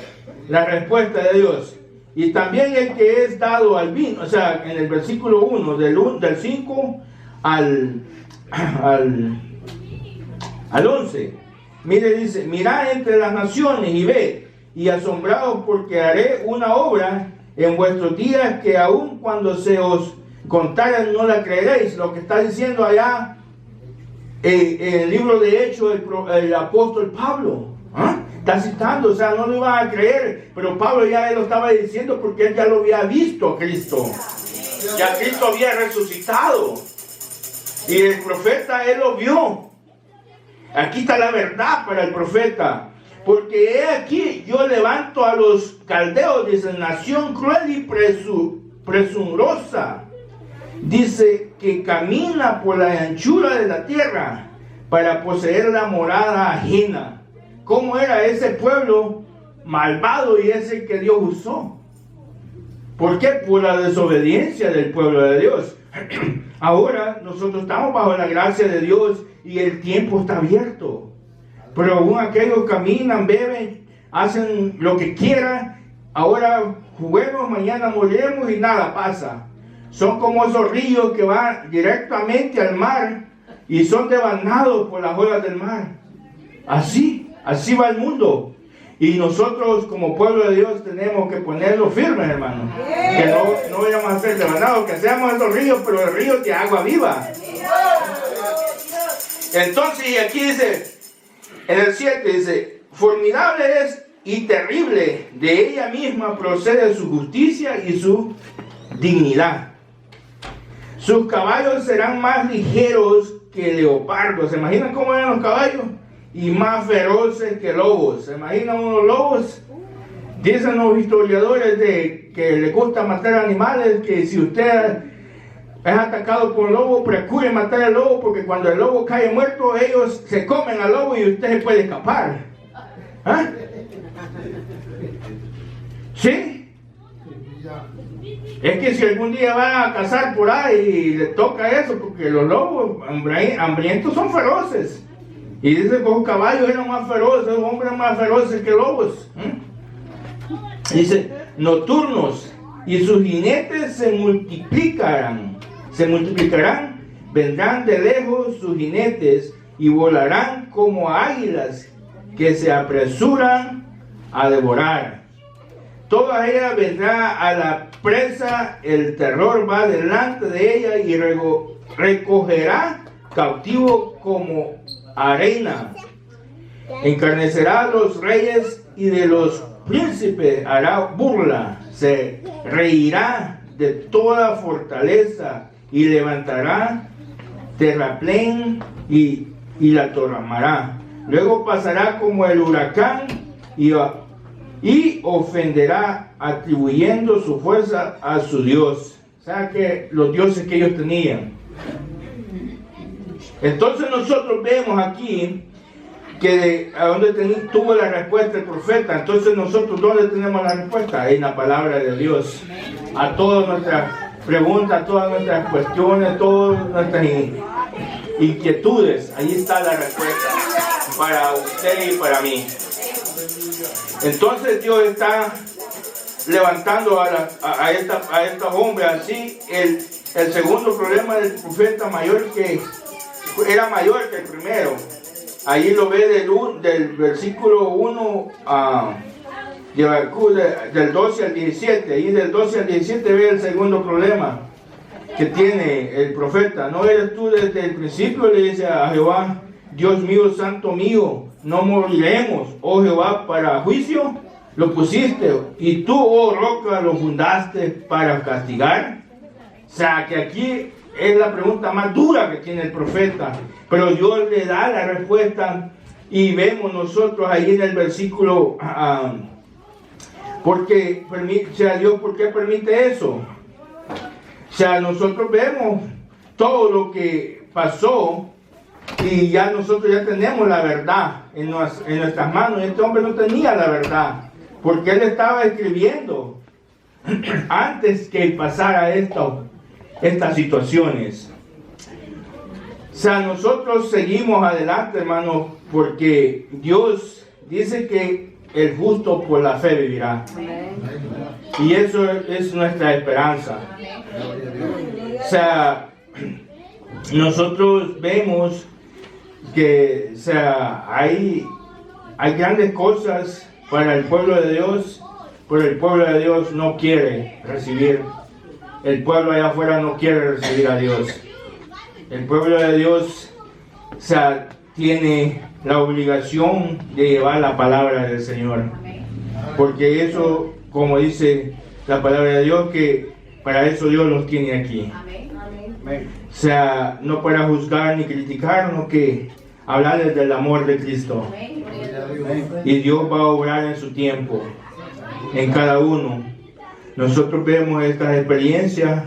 La respuesta de Dios. Y también el que es dado al vino, o sea, en el versículo 1, del 5 al 11. Mire, dice, mirad entre las naciones y ved, y asombraos porque haré una obra en vuestros días que aun cuando se os contara no la creeréis. Lo que está diciendo allá en el libro de Hechos el apóstol Pablo. ¿Ah? Está citando, o sea, no lo iban a creer, pero Pablo ya lo estaba diciendo porque él ya lo había visto a Cristo. Ya Cristo había resucitado. Y el profeta, él lo vio. Aquí está la verdad para el profeta. Porque he aquí, yo levanto a los caldeos, dice, nación cruel y presurosa. Dice que camina por la anchura de la tierra para poseer la morada ajena. ¿Cómo era ese pueblo malvado y ese que Dios usó? ¿Por qué? Por la desobediencia del pueblo de Dios. Ahora nosotros estamos bajo la gracia de Dios y el tiempo está abierto. Pero aún aquellos caminan, beben, hacen lo que quieran. Ahora juguemos, mañana moriremos y nada pasa. Son como esos ríos que van directamente al mar y son devanados por las olas del mar. Así va el mundo. Y nosotros como pueblo de Dios tenemos que ponerlo firme, hermano. Que no vayamos a ser devanados, que seamos esos ríos, pero el río de agua viva. Entonces, y aquí dice, en el 7 dice, formidable es y terrible, de ella misma procede su justicia y su dignidad. Sus caballos serán más ligeros que leopardos. ¿Se imaginan cómo eran los caballos? Y más feroces que lobos. ¿Se imaginan unos lobos? Dicen los historiadores que les gusta matar animales, que si usted es atacado por un lobo, procure matar al lobo, porque cuando el lobo cae muerto, ellos se comen al lobo y usted se puede escapar. ¿Ah? ¿Sí? Es que si algún día va a cazar por ahí y le toca eso, porque los lobos hambrientos son feroces. Y dice que los caballos eran más feroces, los hombres más feroces que lobos. Dice, nocturnos, y sus jinetes se multiplicarán, vendrán de lejos sus jinetes y volarán como águilas que se apresuran a devorar. Toda ella vendrá a la presa, el terror va delante de ella y recogerá cautivo como arena. Encarnecerá a los reyes y de los príncipes hará burla. Se reirá de toda fortaleza y levantará terraplén y la torramará. Luego pasará como el huracán y ofenderá atribuyendo su fuerza a su Dios. O sea que los dioses que ellos tenían. Entonces nosotros vemos aquí que a donde tuvo la respuesta el profeta. Entonces nosotros ¿dónde tenemos la respuesta? En la palabra de Dios. A todas nuestras preguntas, a todas nuestras cuestiones, todas nuestras inquietudes. Ahí está la respuesta para usted y para mí. Entonces Dios está levantando a estos hombres así. El segundo problema del profeta era mayor que el primero. Ahí lo ve del versículo 1 del 12 al 17. Ahí del 12 al 17 ve el segundo problema que tiene el profeta. ¿No eres tú desde el principio? Le dice a Jehová, Dios mío, santo mío, no moriremos, oh Jehová, para juicio lo pusiste, y tú, oh roca, lo fundaste para castigar. O sea, que aquí es la pregunta más dura que tiene el profeta, pero Dios le da la respuesta, y vemos nosotros ahí en el versículo, porque Dios, ¿por qué permite eso? O sea, nosotros vemos todo lo que pasó, y ya nosotros ya tenemos la verdad en nuestras manos. Este hombre no tenía la verdad, porque él estaba escribiendo antes que pasara estas situaciones. O sea, nosotros seguimos adelante, hermanos, porque Dios dice que el justo por la fe vivirá. Y eso es nuestra esperanza. O sea, nosotros vemos que, o sea, hay grandes cosas para el pueblo de Dios, pero el pueblo de Dios no quiere recibir. El pueblo allá afuera no quiere recibir a Dios. El pueblo de Dios, o sea, tiene la obligación de llevar la palabra del Señor. Porque eso, como dice la palabra de Dios, que para eso Dios los tiene aquí. O sea, no para juzgar ni criticar, sino que hablarles del amor de Cristo. Y Dios va a obrar en su tiempo, en cada uno. Nosotros vemos estas experiencias,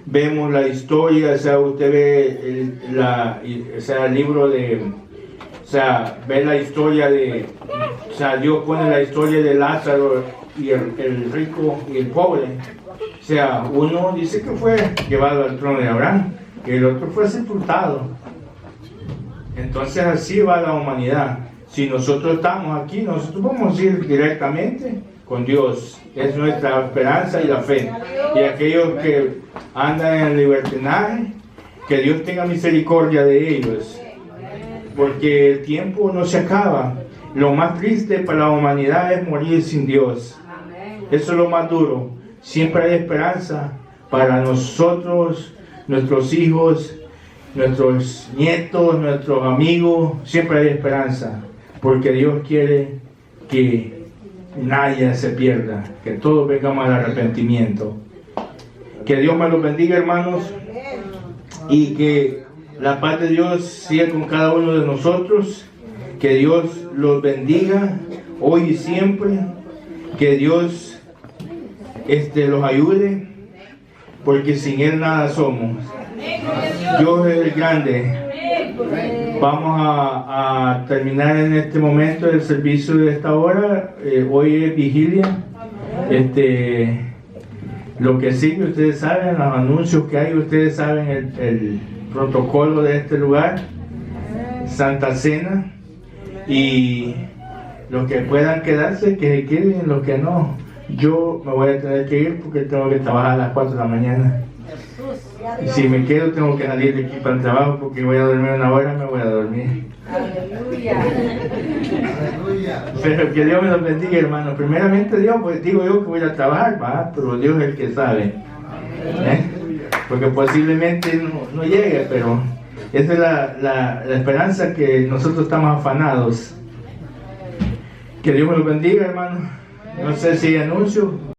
vemos la historia, o sea, usted ve el libro de, o sea, ve la historia de, o sea, Dios pone la historia de Lázaro y el rico y el pobre. O sea, uno dice que fue llevado al trono de Abraham, y el otro fue sepultado. Entonces así va la humanidad. Si nosotros estamos aquí, nosotros vamos a ir directamente con Dios. Es nuestra esperanza y la fe. Y aquellos que andan en el libertinaje, que Dios tenga misericordia de ellos. Porque el tiempo no se acaba. Lo más triste para la humanidad es morir sin Dios. Eso es lo más duro. Siempre hay esperanza para nosotros, nuestros hijos, nuestros nietos, nuestros amigos. Siempre hay esperanza. Porque Dios quiere que nadie se pierda, que todos vengamos al arrepentimiento. Que Dios me los bendiga, hermanos, y que la paz de Dios siga con cada uno de nosotros. Que Dios los bendiga hoy y siempre. Que Dios los ayude, porque sin Él nada somos. Dios es el grande. Vamos a terminar en este momento el servicio de esta hora. Hoy es vigilia. Lo que sigue, ustedes saben, los anuncios que hay, ustedes saben el protocolo de este lugar, Santa Cena, y los que puedan quedarse, que se queden, los que no. Yo me voy a tener que ir porque tengo que trabajar a las 4 de la mañana. Y si me quedo, tengo que salir de aquí para el trabajo, porque voy a dormir una hora, me voy a dormir. Aleluya. Pero que Dios me los bendiga, hermano. Primeramente Dios, pues digo yo que voy a trabajar, ¿va? Pero Dios es el que sabe. Porque posiblemente no llegue, pero esa es la esperanza, que nosotros estamos afanados. Que Dios me los bendiga, hermano. No sé si hay anuncio.